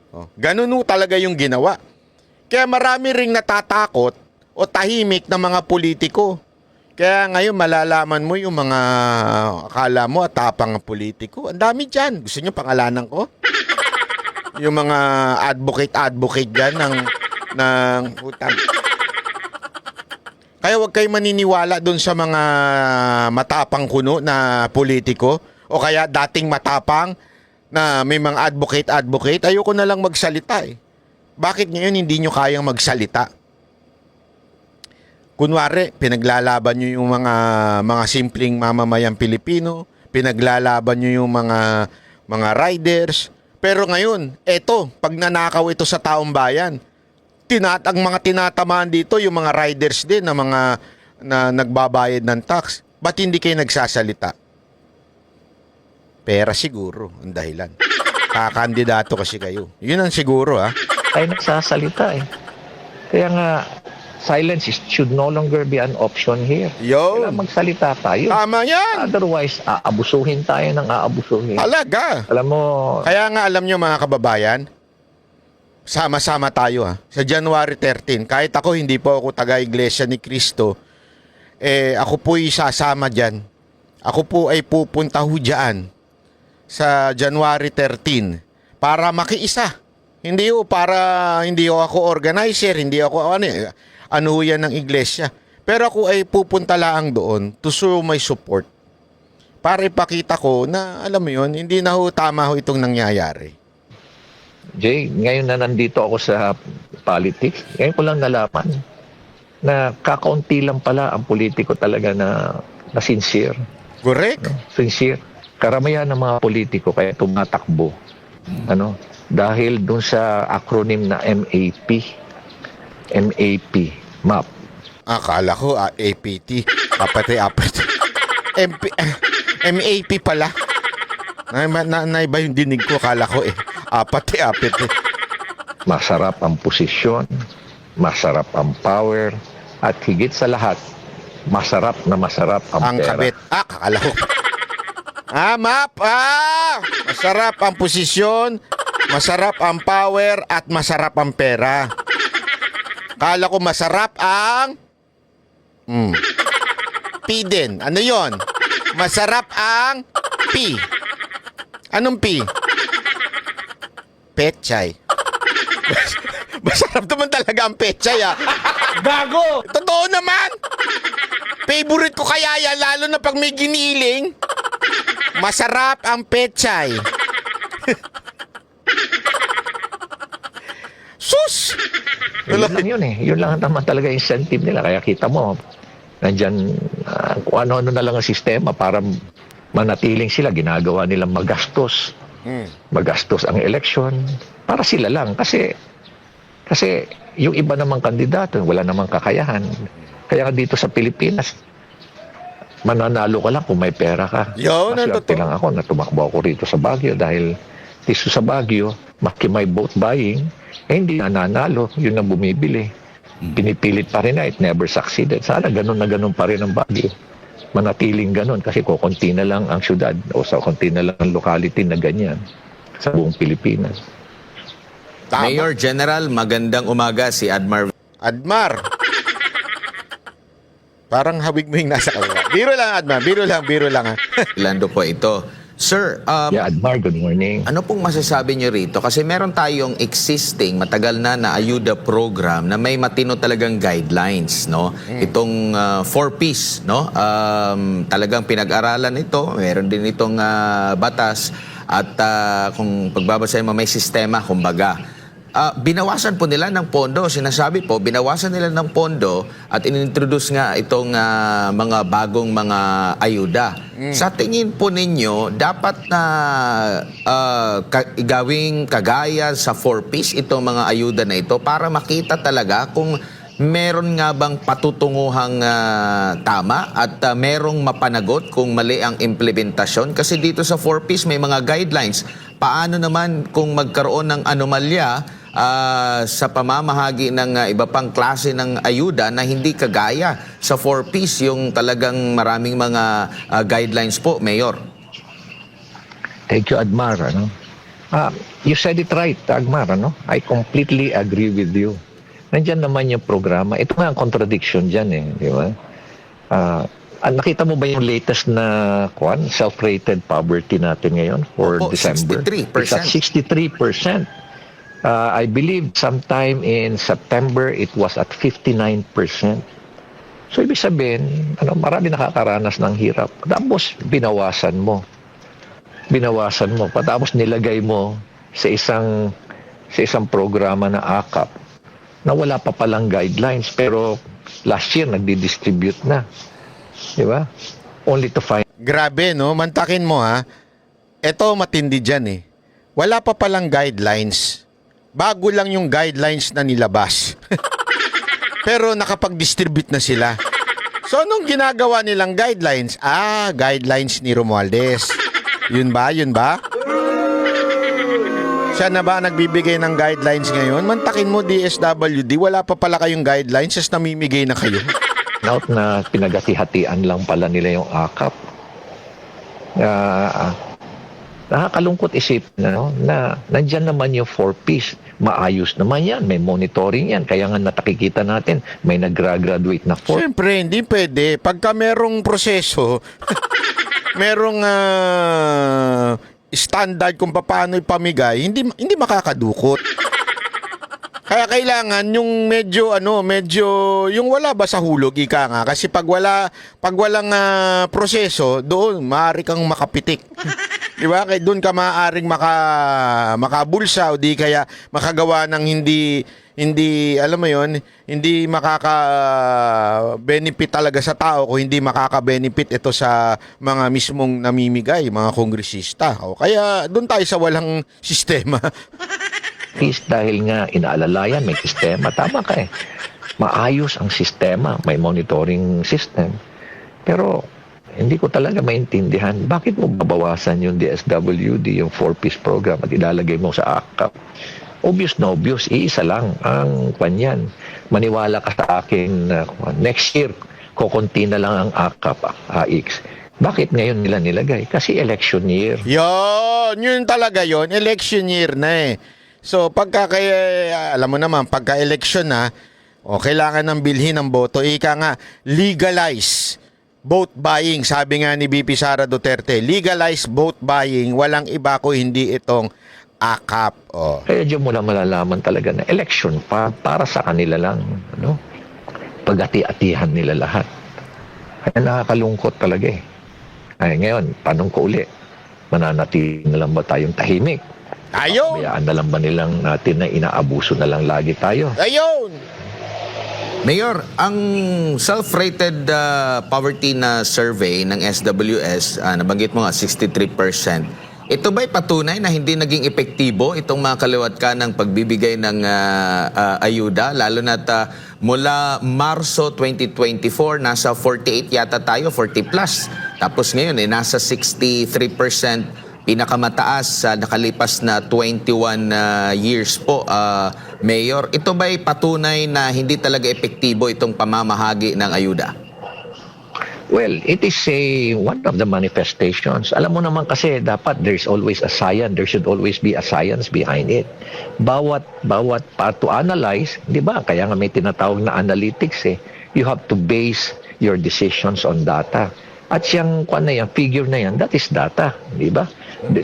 O. Ganun talaga yung ginawa. Kaya marami ring natatakot o tahimik na mga politiko. Kaya ngayon malalaman mo yung mga akala mo at tapang ng politiko. Ang dami dyan. Gusto nyo pangalanan ko? Yung mga advocate dyan ng utang. Kaya huwag kayo maniniwala dun sa mga matapang kuno na politiko o kaya dating matapang na may mga advocate. Ayoko na lang magsalita eh. Bakit ngayon hindi nyo kayang magsalita? Kunwari, pinaglalaban nyo yung mga simpleng mamamayang Pilipino, pinaglalaban nyo yung mga riders. Pero ngayon, pag nanakaw ito sa taong bayan, ang mga tinatamaan dito, yung mga riders din na mga na nagbabayad ng tax. Ba't hindi kayo nagsasalita? Pera siguro ang dahilan. Kakandidato kasi kayo. Yun ang siguro Ay nagsasalita eh. Kaya nga, silence should no longer be an option here. Kailangan magsalita tayo. Tama yan. Otherwise, aabusuhin tayo ng aabusuhin. Talaga. Alam mo, Kaya nga alam nyo mga kababayan, sama-sama tayo sa January 13. Kahit ako hindi po ako taga-Iglesia ni Cristo, ako po'y sasama dyan. Ako po ay pupunta dyan sa January 13 para makiisa. Hindi ako organizer, hindi ako ano yan ng iglesia. Pero ako ay pupunta lang doon to show my support. Para ipakita ko na, alam mo yun, hindi na tama itong nangyayari. Jay, ngayon na nandito ako sa politics, ngayon ko lang nalaman na kakaunti lang pala ang politiko talaga na sincere. Correct. Sincere. Karamihan ng mga politiko kaya tumatakbo. Dahil dun sa acronym na MAP. MAP. Akala ko APT. Apate. MAP pala. Naiba yung dinig ko. Akala ko apate. Masarap ang posisyon, masarap ang power, at higit sa lahat, masarap ang pera. Kabit. Akala ko. MAP. Masarap ang posisyon, masarap ang power, at masarap ang pera. Kala ko masarap ang P din. Ano yon? Masarap ang P. Anong P? Pechay. Masarap naman talaga ang pechay Gago! Totoo naman! Favorite ko kaya yan, lalo na pag may giniling. Masarap ang pechay. Sus! Yun lang yun Yun lang naman talaga incentive nila. Kaya kita mo, nandyan kung ano-ano na lang ang sistema para manatiling sila. Ginagawa nilang magastos. Magastos ang eleksyon. Para sila lang. Kasi yung iba namang kandidato, wala namang kakayahan. Kaya dito sa Pilipinas, mananalo ka lang kung may pera ka. Yo, Maswerte lang ako na tumakbo ako rito sa Baguio dahil artist sa Baguio, maski may vote buying, hindi nananalo, yun ang bumibili. Pinipilit pa rin na, it never succeeded. Sana ganun na ganun pa rin ang Baguio. Manatiling ganun kasi kukunti na lang ang syudad o sa kunti na lang ang locality na ganyan sa buong Pilipinas. Tama. Mayor General, magandang umaga si Admar Admar. Parang hawig mo yung nasa kaliwa. Biro lang, Admar. Biro lang. Ha? Lando po ito. Sir, Yeah, Admar, good morning. ano pong masasabi niyo rito? Kasi meron tayong existing, matagal na ayuda program na may matino talagang guidelines, no? Itong 4Ps, no? Talagang pinag-aralan ito. Meron din itong batas at kung pagbabasahin mo may sistema, kumbaga. Binawasan po nila ng pondo. Sinasabi po, binawasan nila ng pondo at inintroduce nga itong mga bagong mga ayuda. Sa tingin po ninyo, dapat na gawing kagaya sa 4Ps itong mga ayuda na ito para makita talaga kung meron nga bang patutunguhang tama at merong mapanagot kung mali ang implementasyon. Kasi dito sa 4Ps may mga guidelines. Paano naman kung magkaroon ng anomalya sa pamamahagi ng iba pang klase ng ayuda na hindi kagaya sa 4Ps, yung talagang maraming mga guidelines po, Mayor? Thank you, Admar. You said it right, Admar. I completely agree with you. Nandyan naman yung programa. Ito nga ang contradiction dyan di ba? Nakita mo ba yung latest na self-rated poverty natin ngayon for Opo, December? 63%. It's at 63%. I believe sometime in September, it was at 59%. So, ibig sabihin, marami nakakaranas ng hirap. Tapos, binawasan mo. Tapos, nilagay mo sa isang programa na AKAP na wala pa palang guidelines. Pero, last year, nagdi-distribute na. Di ba? Only to find... Grabe, no? Mantakin mo, ha? Ito, matindi dyan, Wala pa palang guidelines. Bago lang yung guidelines na nilabas. Pero nakapag-distribute na sila. So, anong ginagawa nilang guidelines? Guidelines ni Romualdez. Yun ba? Siya na ba nagbibigay ng guidelines ngayon? Mantakin mo, DSWD, wala pa pala kayong guidelines, just namimigay na kayo. Note na pinagati-hatian lang pala nila yung AKAP. Nakakalungkot isipin na nandyan naman yung 4Ps. Maayos naman yan. May monitoring yan. Kaya nga natakikita natin, may nag-graduate na 4. Siyempre, hindi pwede. Pagka merong proseso, merong standard kung paano ipamigay, hindi makakadukot. Kaya kailangan yung medyo yung wala ba sa hulog, ika nga. Kasi pag walang proseso, doon maaari kang makapitik. Di ba? Kaya doon ka maaaring makabulsa o di kaya makagawa ng hindi alam mo yon, hindi makaka-benefit talaga sa tao kung hindi makaka-benefit ito sa mga mismong namimigay, mga kongresista. O kaya doon tayo sa walang sistema. Is dahil nga inaalalayan, may sistema. Tama ka Maayos ang sistema, may monitoring system. Pero hindi ko talaga maintindihan bakit mo babawasan yung DSWD, yung 4Ps program at ilalagay mo sa AKAP. Obvious na obvious, iisa lang ang kanyan. Maniwala ka sa akin na next year, kukunti na lang ang AKAP, AX. Bakit ngayon nila nilagay? Kasi election year. Yun talaga yon, election year na So alam mo naman, pagka-election na, kailangan ng bilhin ng boto, ika nga, legalize vote buying. Sabi nga ni VP Sara Duterte, legalize vote buying, walang iba ko hindi itong AKAP. Kaya diyan mo lang malalaman talaga na election para sa kanila lang. Pag-ati-atihan nila lahat. Kaya nakakalungkot talaga Ay, ngayon, tanong ko uli, mananatili na lang ba tayong tahimik? Ayun! Bayaan na lang ba nilang natin na inaabuso na lang lagi tayo? Ayun! Mayor, ang self-rated poverty na survey ng SWS, nabanggit mo nga 63%. Ito ba'y patunay na hindi naging epektibo itong mga kaliwat ka ng pagbibigay ng ayuda? Lalo na mula Marso 2024, nasa 48 yata tayo, 40 plus. Tapos ngayon, nasa 63% pinakamataas sa nakalipas na 21 years po, Mayor. Ito ba'y patunay na hindi talaga epektibo itong pamamahagi ng ayuda? Well, it is one of the manifestations. Alam mo naman kasi dapat there's always a science. There should always be a science behind it. Bawat to analyze, 'di ba? Kaya nga may tinatawag na analytics eh. You have to base your decisions on data. At yung figure na yan, that is data, 'di ba?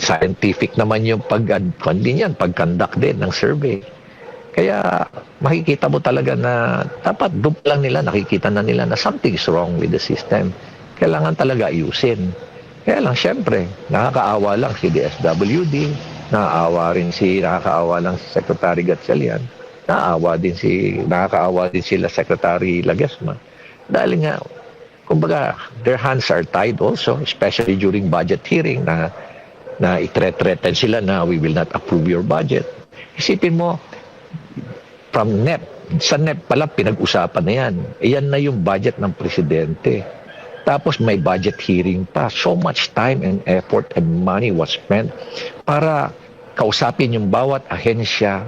Scientific naman yung pag-conduct din ng survey. Kaya makikita mo talaga na dapat doon lang nila, nakikita na nila na something is wrong with the system. Kailangan talaga ayusin. Kaya lang, syempre, nakakaawa lang si DSWD, nakakaawa lang si Secretary Gatchalian, nakakaawa din sila Secretary Laguesma. Dahil nga, kumbaga, their hands are tied also, especially during budget hearing na i-threaten sila na we will not approve your budget. Isipin mo, from NEP. Sa NEP pala, pinag-usapan na yan. Iyan na yung budget ng presidente. Tapos may budget hearing pa. So much time and effort and money was spent para kausapin yung bawat ahensya,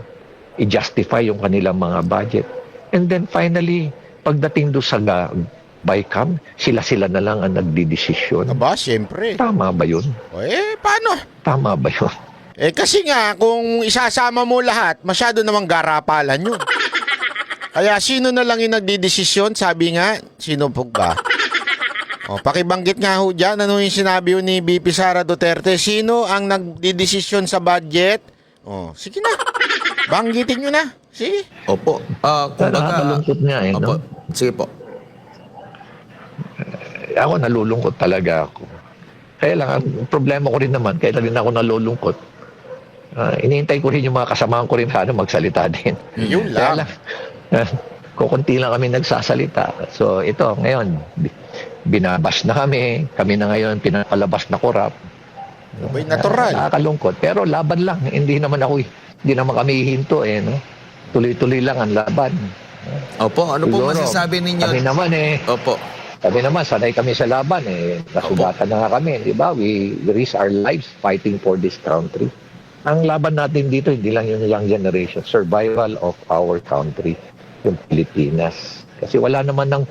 i-justify yung kanilang mga budget. And then finally, pagdating doon sa BICAM, sila na lang ang nagdidesisyon. Aba, siyempre. Tama ba yun? Paano? Tama ba yun? Kasi nga, kung isasama mo lahat, masyado namang garapalan yun. Kaya sino na lang yung nagdidesisyon? Sabi nga, sino po ba? Pakibanggit nga ho dyan, ano yung sinabi ho ni VP Sara Duterte? Sino ang nagdidesisyon sa budget? Sige na. Banggitin nyo na. Sige. Opo. Nakakalungkot nga eh, Opo. no? Sige po. Ako nalulungkot talaga ako. Kaya lang, ang problema ko rin naman, kaya rin ako nalulungkot. Iniintay ko rin yung mga kasamahan ko rin sana magsalita din. Yun Kaya lang. kukunti lang kami nagsasalita. So ito, ngayon, binabas na kami na ngayon pinapalabas na korap. Abay, natural. Nakakalungkot. Pero laban lang. Hindi naman kami hihinto eh. No? Tuloy-tuloy lang ang laban. Opo, ano po Siguro, masasabi ninyo? Kami naman Opo. Kami naman, sanay kami sa laban eh. Nasugatan na nga kami, di ba? We risk our lives fighting for this country. Ang laban natin dito, hindi lang yung young generation. Survival of our country, yung Pilipinas. Kasi wala naman ng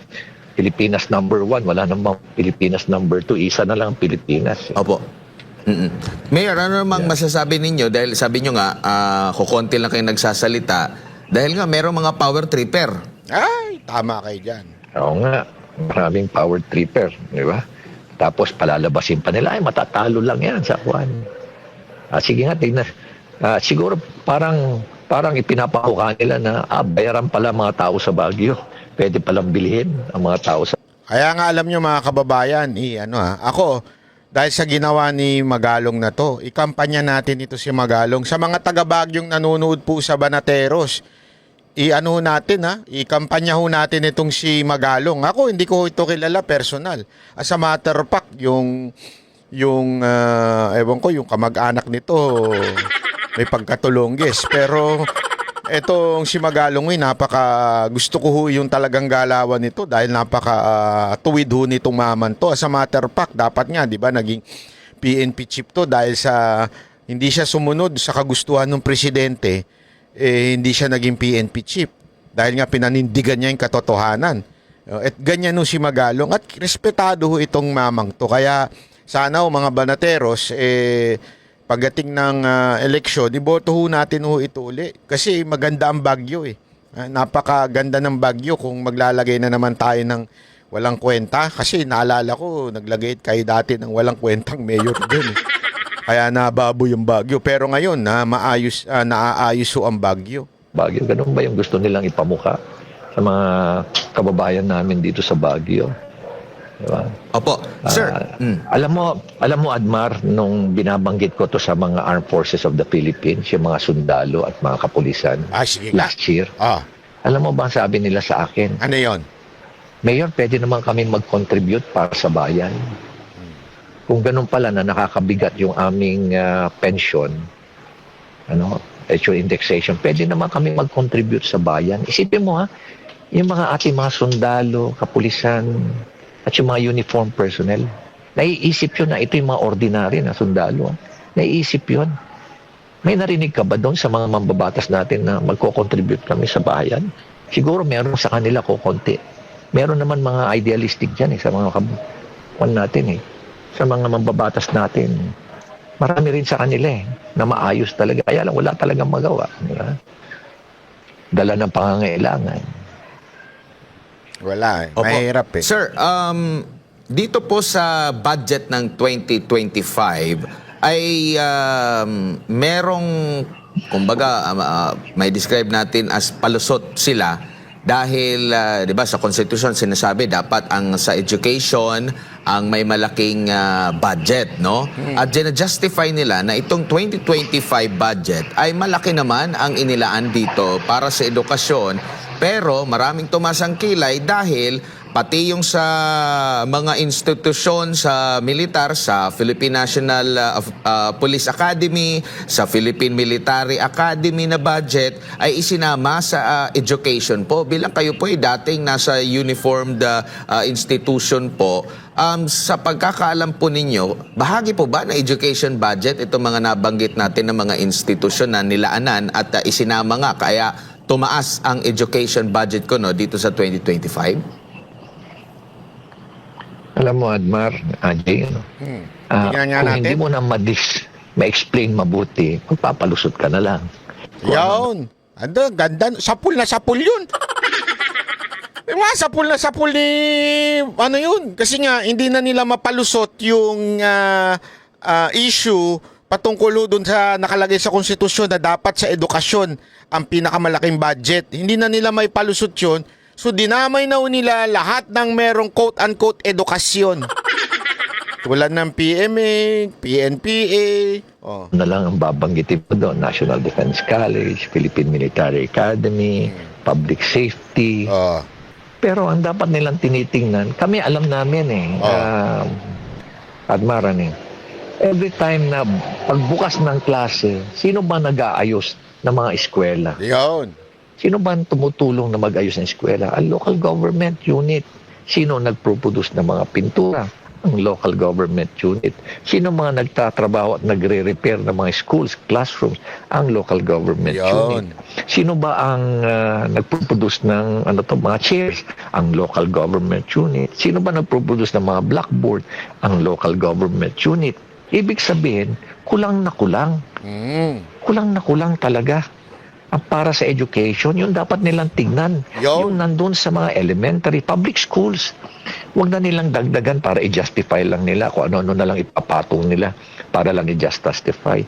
Pilipinas number 1, wala namang Pilipinas number 2. Isa na lang Pilipinas. Opo. Mayor, ano namang masasabi ninyo? Dahil sabi nyo nga, kukonti lang kayo nagsasalita. Dahil nga, merong mga power tripper. Ay, tama kayo dyan. Oo nga, maraming power tripper, di ba? Tapos palalabasin pa nila, ay matatalo lang yan sa kwan. Sige nga, tignan. Siguro parang ipinapakuha nila na bayaran pala mga tao sa Baguio. Pwede palang bilhin ang mga tao sa... Kaya nga alam nyo mga kababayan, ako, dahil sa ginawa ni Magalong na to, ikampanya natin ito si Magalong. Sa mga taga-Bagyong nanonood po sa Banateros, ikampanya ho natin itong si Magalong. Ako, hindi ko ito kilala personal. As a matter of fact, yung kamag-anak nito, may pagkatulongges. Pero, etong si Magalong, gusto ko ho yung talagang galawan nito dahil tuwid ho nitong maman to. As a matter of fact, dapat nga, di ba, naging PNP chief to dahil sa hindi siya sumunod sa kagustuhan ng presidente, hindi siya naging PNP chief dahil nga pinanindigan niya yung katotohanan. At ganyan ho si Magalong at respetado ho itong mamang to. Kaya sana ho mga Banateros, pagdating ng eleksyon, iboto ho natin ho ito uli. Kasi maganda ang Baguio eh. Napakaganda ng Baguio kung maglalagay na naman tayo ng walang kwenta. Kasi naalala ko, naglagay kayo dati ng walang kwentang mayor din eh. Kaya nababo yung Baguio. Pero ngayon, naaayos ho ang Baguio. Baguio, ganun ba yung gusto nilang ipamuka sa mga kababayan namin dito sa Baguio? Diba? Opo. Sir. Alam mo Admar, nung binabanggit ko to sa mga Armed Forces of the Philippines, yung mga sundalo at mga kapulisan Sige last year, alam mo ba ang sabi nila sa akin? Ano yon? Mayor, pwede naman kami mag-contribute para sa bayan. Kung ganun pala na nakakabigat yung aming pension, yung indexation, pwede naman kami mag-contribute sa bayan. Isipin mo yung ating mga sundalo, kapulisan, at yung mga uniform personnel, naiisip yun na ito yung mga ordinary na sundalo. Naiisip yun. May narinig ka ba doon sa mga mambabatas natin na magko-contribute kami sa bayan? Siguro meron sa kanila ko konti. Meron naman mga idealistic dyan sa mga kabuan natin sa mga mambabatas natin. Marami rin sa kanila na maayos talaga. Kaya lang wala talagang magawa. Diba? Dala ng pangangailangan. Wala Opo. mahirap eh. Sir, dito po sa budget ng 2025 ay merong, kumbaga, may describe natin as palusot sila dahil, di ba, sa Constitution sinasabi dapat ang sa education ang may malaking budget, no? At justify nila na itong 2025 budget ay malaki naman ang inilaan dito para sa edukasyon, pero maraming tumasang kilay dahil pati yung sa mga institusyon sa militar, sa Philippine National Police Academy, sa Philippine Military Academy na budget ay isinama sa education po. Bilang kayo po ay dating nasa uniformed institution po, sa pagkakaalam po ninyo, bahagi po ba ng education budget itong mga nabanggit natin ng mga institusyon na nilaanan at isinama nga kaya tumaas ang education budget ko dito sa 2025? Alam mo, Admar, Ajay, Tingnan nga kung natin. hindi mo na ma-explain mabuti, magpapalusot ka na lang. Yun. Ando, ganda. Sapul na sapul yun. Diba, sapul na sapul ni... Ano yun? Kasi nga, hindi na nila mapalusot yung issue patungkol dun sa nakalagay sa konstitusyon na dapat sa edukasyon ang pinakamalaking budget. Hindi na nila may palusot yun. So, dinamay na nila lahat ng merong quote-unquote edukasyon. Tulad ng PMA, PNPA. Oh. Na lang ang babanggitin mo doon, National Defense College, Philippine Military Academy, Public Safety. Oh. Pero ang dapat nilang tinitingnan, kami alam namin Admaran every time na pagbukas ng klase, sino ba nag-aayos ng mga eskwela? Yun. Sino ba ang tumutulong na mag-ayos ng eskwela? Ang local government unit. Sino nagproduce ng mga pintura? Ang local government unit. Sino mga nagtatrabaho at nagre-repair ng mga schools, classrooms? Ang local government unit. Sino ba ang nagproduce ng mga chairs? Ang local government unit. Sino ba nagproduce ng mga blackboard? Ang local government unit. Ibig sabihin, kulang na kulang. Kulang na kulang talaga. Para sa education, yun dapat nilang tignan. Yung nandun sa mga elementary, public schools. Huwag na nilang dagdagan para i-justify lang nila kung ano-ano na lang ipapatong nila para lang i-justify.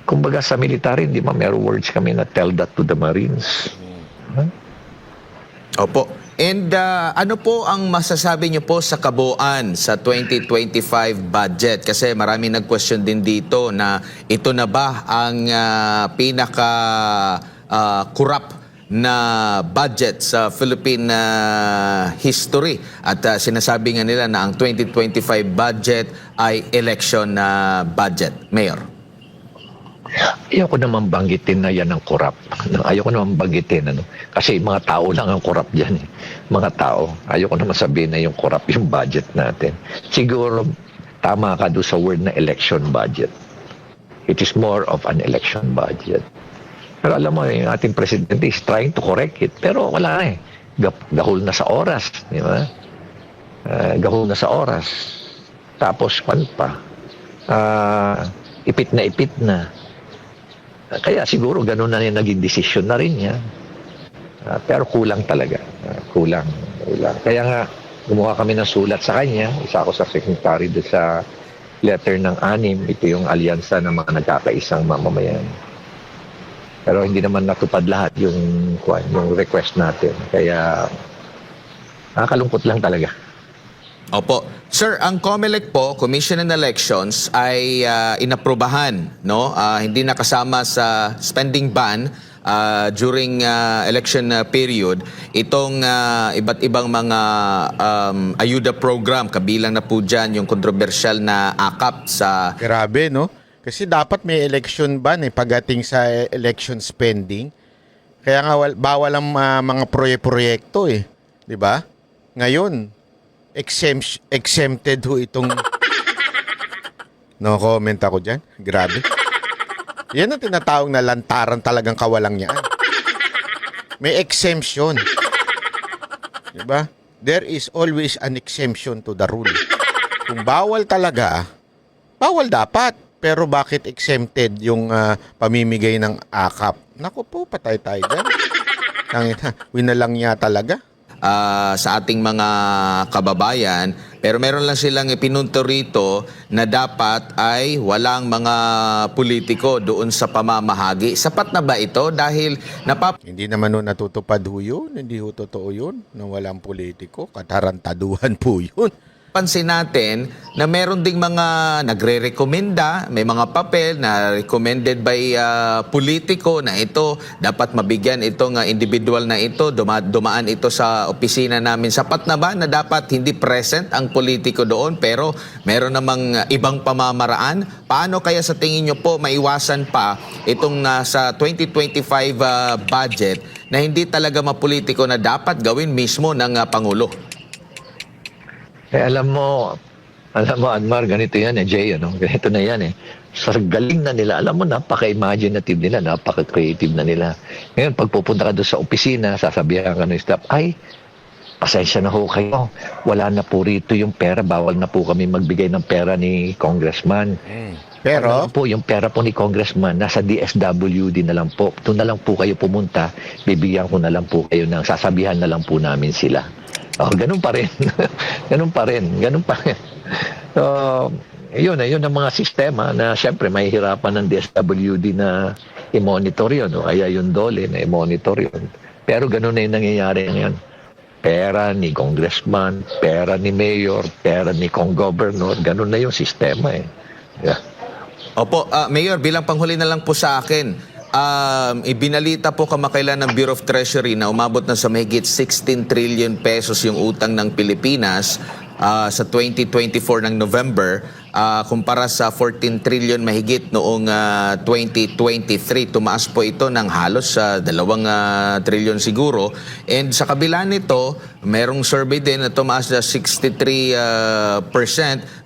Kumbaga sa military, di ba, meron words kami na tell that to the Marines. Opo. And ano po ang masasabi niyo po sa kabuuan sa 2025 budget? Kasi marami nag-question din dito na ito na ba ang pinaka-corrupt na budget sa Philippine history? At sinasabi nga nila na ang 2025 budget ay election budget. Mayor. Ayoko naman banggitin na yan ang corrupt. Ayoko naman banggitin. Kasi mga tao lang ang corrupt dyan. Mga tao. Ayoko naman sabihin na yung corrupt yung budget natin. Siguro, tama ka doon sa word na election budget. It is more of an election budget. Pero alam mo, yung ating presidente is trying to correct it. Pero wala na gahol na sa oras. Di ba? Gahol na sa oras. Tapos, ipit na. Kaya siguro gano'n na yung naging desisyon na rin niya. Pero kulang talaga. Kulang. Kaya nga, gumawa kami ng sulat sa kanya. Isa ako sa secretary doon sa letter ng 6. Ito yung alyansa ng mga nagkakaisang mamamayan. Pero hindi naman natupad lahat yung request natin. Kaya, nakakalungkot lang talaga. Opo. Sir, ang COMELEC po, Commission on Elections, ay inaprubahan, no? Hindi nakasama sa spending ban during election period itong iba't ibang mga ayuda program. Kabilang na po dyan yung kontrobersyal na AKAP sa... Grabe, no? Kasi dapat may election ban pagdating sa election spending. Kaya nga bawal ang mga proyekto di ba? Ngayon, exempted ho itong No comment ako dyan. Grabe. Yan ang tinatawag na lantaran talagang kawalang yan. May exemption. Diba? There is always an exemption to the rule. Kung bawal talaga, bawal dapat. Pero bakit exempted yung pamimigay ng akap? Naku po, patay tayo dyan. Winalang niya talaga. Sa ating mga kababayan, pero meron lang silang ipinunto rito na dapat ay walang mga politiko doon sa pamamahagi. Sapat na ba ito? Dahil Hindi naman nun natutupad ho yun. Hindi ho totoo yun na walang politiko. Katarantaduhan po yun. pansin natin na meron ding mga nagre-rekomenda, may mga papel na recommended by politiko na ito, dapat mabigyan itong individual na ito, dumaan ito sa opisina namin. Sapat na ba na dapat hindi present ang politiko doon pero meron namang ibang pamamaraan? Paano kaya sa tingin nyo po maiwasan pa itong sa 2025 budget na hindi talaga mapolitiko na dapat gawin mismo ng Pangulo? Alam mo, Admar, ganito yan Jay, ganito na yan Sa galing na nila, alam mo, napaka-imaginative nila, napaka-creative na nila. Ngayon, pag pupunta ka doon sa opisina, sasabihan ka ng staff, ay, pasensya na ho kayo, wala na po rito yung pera, bawal na po kami magbigay ng pera ni Congressman. Pero, po, yung pera po ni Congressman, nasa DSWD na lang po. Doon na lang po kayo pumunta, bibigyan ko na lang po kayo ng, sasabihan na lang po namin sila. Oh, ganun pa rin. ganun pa rin. So, yun ang mga sistema na siyempre may hirapan ng DSWD na i-monitor yun. O kaya yung DOLE na i-monitor yun. Pero ganun na yung nangyayari ngayon. Pera ni congressman, pera ni mayor, pera ni kong-governor. Ganun na yung sistema Yeah. Opo, Mayor, bilang panghuli na lang po sa akin, ibinalita po kamakailan ng Bureau of Treasury na umabot na sa mahigit 16 trillion pesos yung utang ng Pilipinas sa 2024 ng November kumpara sa 14 trillion mahigit noong 2023. Tumaas po ito ng halos 2 trillion siguro. And sa kabila nito, merong survey din na tumaas na 63%.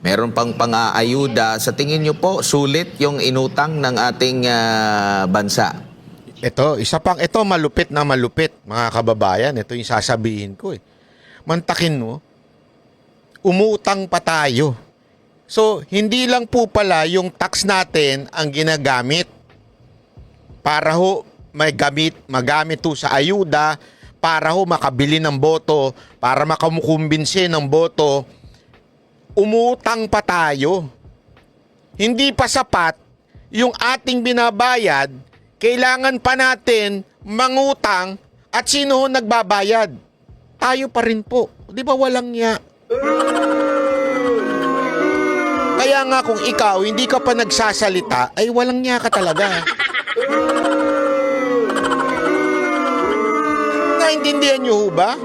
Meron pang pang-aayuda. Sa tingin nyo po, sulit yung inutang ng ating bansa? ito malupit na malupit, mga kababayan. Ito yung sasabihin ko Mantakin mo, umutang pa tayo. So, hindi lang po pala yung tax natin ang ginagamit para ho magamit ho sa ayuda, para ho makabili ng boto, para makamukumbinsi ng boto. Umutang pa tayo. Hindi pa sapat yung ating binabayad, kailangan pa natin mangutang at sino ho nagbabayad? Tayo pa rin po. Di ba walang niya? Kaya nga kung ikaw hindi ka pa nagsasalita, ay walang niya ka talaga. Naintindihan niyo ho ba?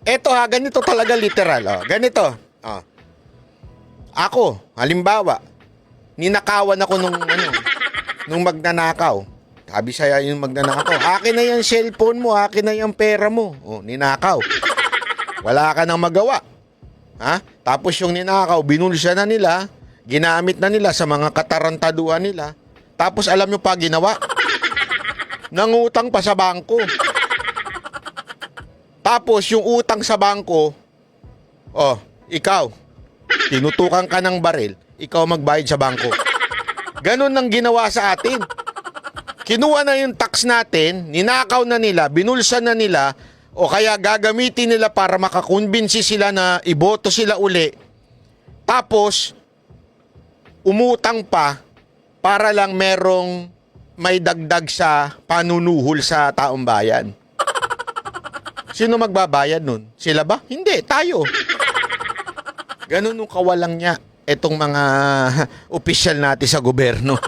Eto ganito talaga literal. Ganito. Ako, halimbawa, ninakawan ako nung magnanakaw. Sabi sa'yo yung magnanakaw, akin na yung cellphone mo, akin na yung pera mo. Ninakaw. Wala ka nang magawa. Tapos yung ninakaw, binulsa na nila, ginamit na nila sa mga katarantaduhan nila. Tapos alam nyo pa ginawa? Nangutang pa sa bangko. Tapos yung utang sa bangko, ikaw, tinutukan ka ng baril, ikaw magbayad sa bangko. Ganon ang ginawa sa atin. Kinuha na yung tax natin, ninakaw na nila, binulsa na nila, o kaya gagamitin nila para makakumbinsi sila na iboto sila uli. Tapos, umutang pa para lang merong may dagdag sa panunuhol sa taong bayan. Sino magbabayad nun? Sila ba? Hindi, tayo. Ganun nung kawalang niya itong mga opisyal natin sa gobyerno.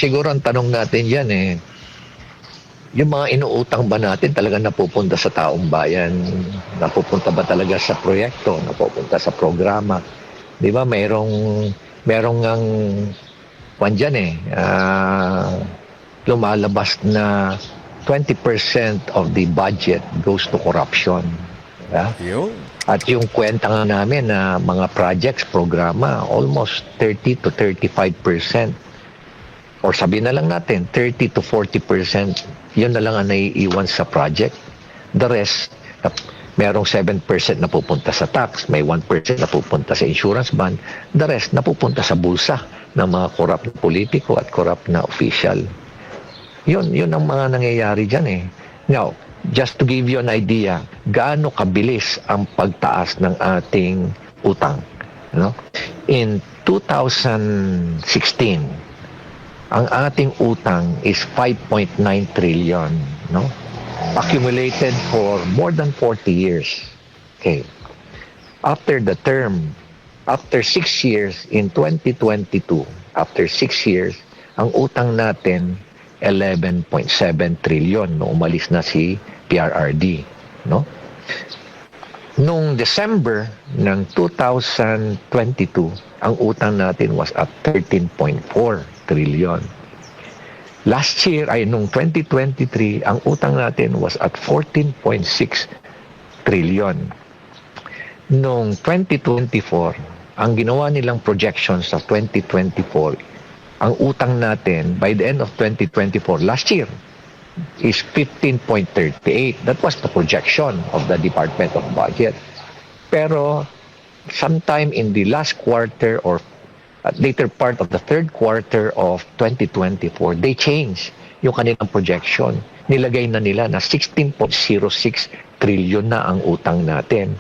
Siguro ang tanong natin yan yung mga inuutang ba natin talaga napupunta sa taong bayan? Napupunta ba talaga sa proyekto? Napupunta sa programa? Di ba merong ang lumalabas na 20% of the budget goes to corruption. Yeah? Yun. At yung kwenta nga namin na mga projects, programa, almost 30 to 35%. Or sabihin na lang natin, 30 to 40%. Yun na lang ang naiiwan sa project. The rest, merong 7% na pupunta sa tax, may 1% na pupunta sa insurance bond, the rest na pupunta sa bulsa ng mga korap na politiko at korap na official. Yun ang mga nangyayari dyan eh. Now, just to give you an idea, gaano kabilis ang pagtaas ng ating utang. No? In 2016, ang ating utang is 5.9 trillion. No? Accumulated for more than 40 years. Okay. After the term, after 6 years in 2022, after 6 years, ang utang natin 11.7 trillion no umalis na si PRRD, no? Nung December ng 2022, ang utang natin was at 13.4 trillion. Last year ay nung 2023, ang utang natin was at 14.6 trillion. Nung 2024, ang ginawa nilang projections sa 2024, ang utang natin by the end of 2024 last year is 15.38. That was the projection of the Department of Budget. Pero sometime in the last quarter or at later part of the third quarter of 2024, they changed yung kanilang projection. Nilagay na nila na 16.06 trillion na ang utang natin.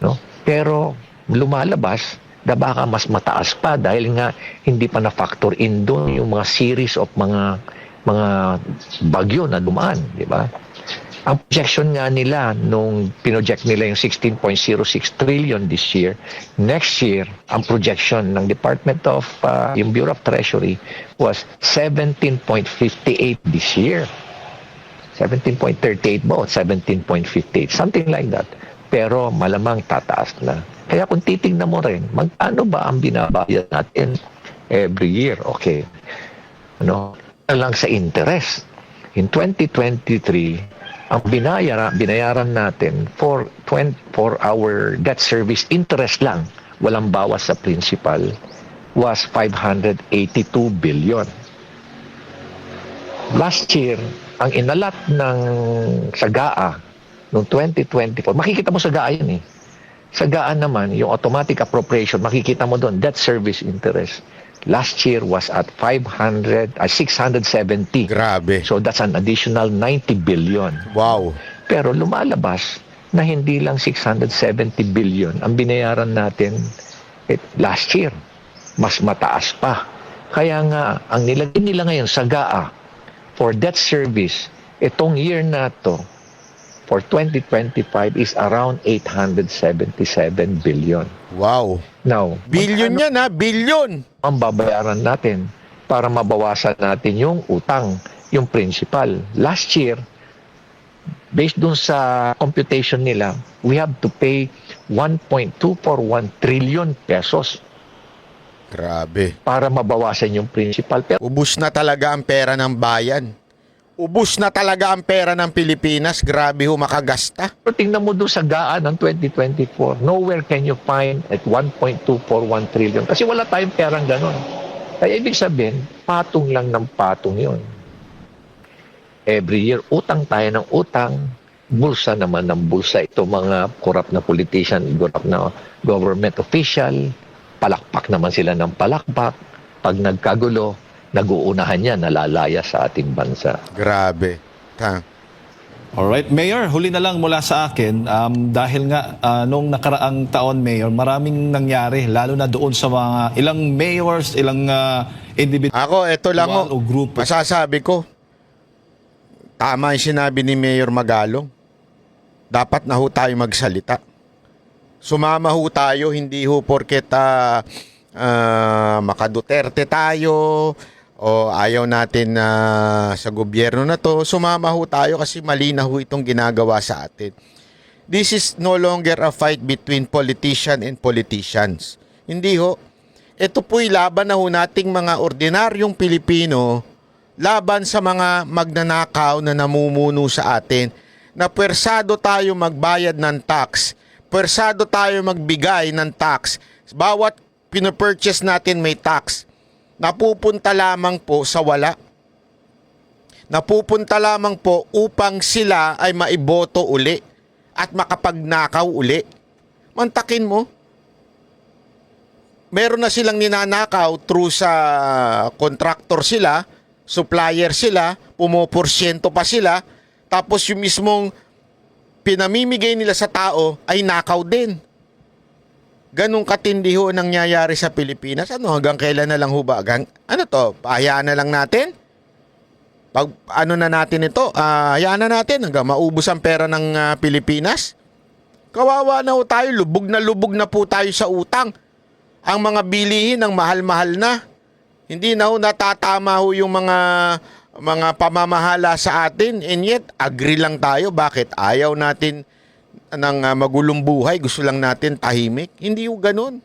No? Pero lumalabas na baka mas mataas pa dahil nga hindi pa na-factor in doon yung mga series of mga bagyo na dumaan, di ba? Ang projection nga nila nung pinoject nila yung 16.06 trillion this year, next year, ang projection ng Department of yung Bureau of Treasury was 17.58 this year. 17.38 ba o 17.58? Something like that. Pero malamang tataas na. Kaya kung titignan mo rin, magkano ba ang binabayad natin every year? Okay. Ano? Lang sa interest. In 2023, ang binayaran natin for our debt service interest lang, walang bawas sa principal, was 582 billion. Last year, ang inalat ng SAGAA noong 2024, makikita mo SAGAA yun eh. SAGAA naman, yung automatic appropriation, makikita mo doon, debt service interest. Last year was at 670. Grabe. So that's an additional 90 billion. Wow. Pero lumalabas na hindi lang 670 billion ang binayaran natin last year. Mas mataas pa. Kaya nga, ang nilagay nila ngayon sa GAA for debt service, itong year na to, for 2025 is around 877 billion. Wow. Now, Billion yan ha, billion. ang babayaran natin para mabawasan natin yung utang, yung principal. Last year, based dun sa computation nila, we have to pay 1.241 trillion pesos Grabe. para mabawasan yung principal. Pero Ubus na talaga ang pera ng bayan. Ubus na talaga ang pera ng Pilipinas. Grabe ho makagasta. tingnan mo doon sa GAA ng 2024, nowhere can you find at 1.241 trillion. Kasi wala tayong perang ganon. Kaya ibig sabihin, patong lang ng patong yun. Every year, utang tayo ng utang, bulsa naman ng bulsa. Ito mga corrupt na politician, corrupt na government official, palakpak naman sila ng palakpak. Pag nagkagulo, nag-uunahan yan, nalalaya sa ating bansa. Grabe. Alright, Mayor, huli na lang mula sa akin. Dahil nga, nung nakaraang taon, Mayor, maraming nangyari, lalo na doon sa mga ilang mayors, ilang individual Ako, eto lang ho. o grupo. Masasabi ko, tama yung sinabi ni Mayor Magalong. Dapat na ho tayo magsalita. Sumama ho tayo, hindi ho porket maka-Duterte tayo o ayaw natin sa gobyerno na to, sumama ho tayo kasi mali na ho itong ginagawa sa atin. This is no longer a fight between politician and politicians. Hindi ho. Ito po'y laban na ho nating mga ordinaryong Pilipino laban sa mga magnanakaw na namumuno sa atin na pwersado tayo magbayad ng tax, pwersado tayo magbigay ng tax. Bawat pinapurchase natin may tax. Napupunta lamang po sa wala. Napupunta lamang po upang sila ay maiboto uli at makapagnakaw uli. Mantakin mo. Meron na silang ninanakaw through sa contractor sila, supplier sila, pumoporsyento pa sila, tapos yung mismong pinamimigay nila sa tao ay nakaw din. Ganong katindi ho ang nangyayari sa Pilipinas. Ano, hanggang kailan na lang ho ba? Ano to, pahayaan na lang natin? Pag ano na natin ito, hayaan na natin hanggang maubos ang pera ng Pilipinas? Kawawa na ho tayo, lubog na po tayo sa utang. Ang mga bilihin ng mahal-mahal na. Hindi na ho natatama ho yung mga pamamahala sa atin, and yet agree lang tayo. Bakit? Ayaw natin ng magulong buhay, gusto lang natin tahimik. Hindi ho ganun.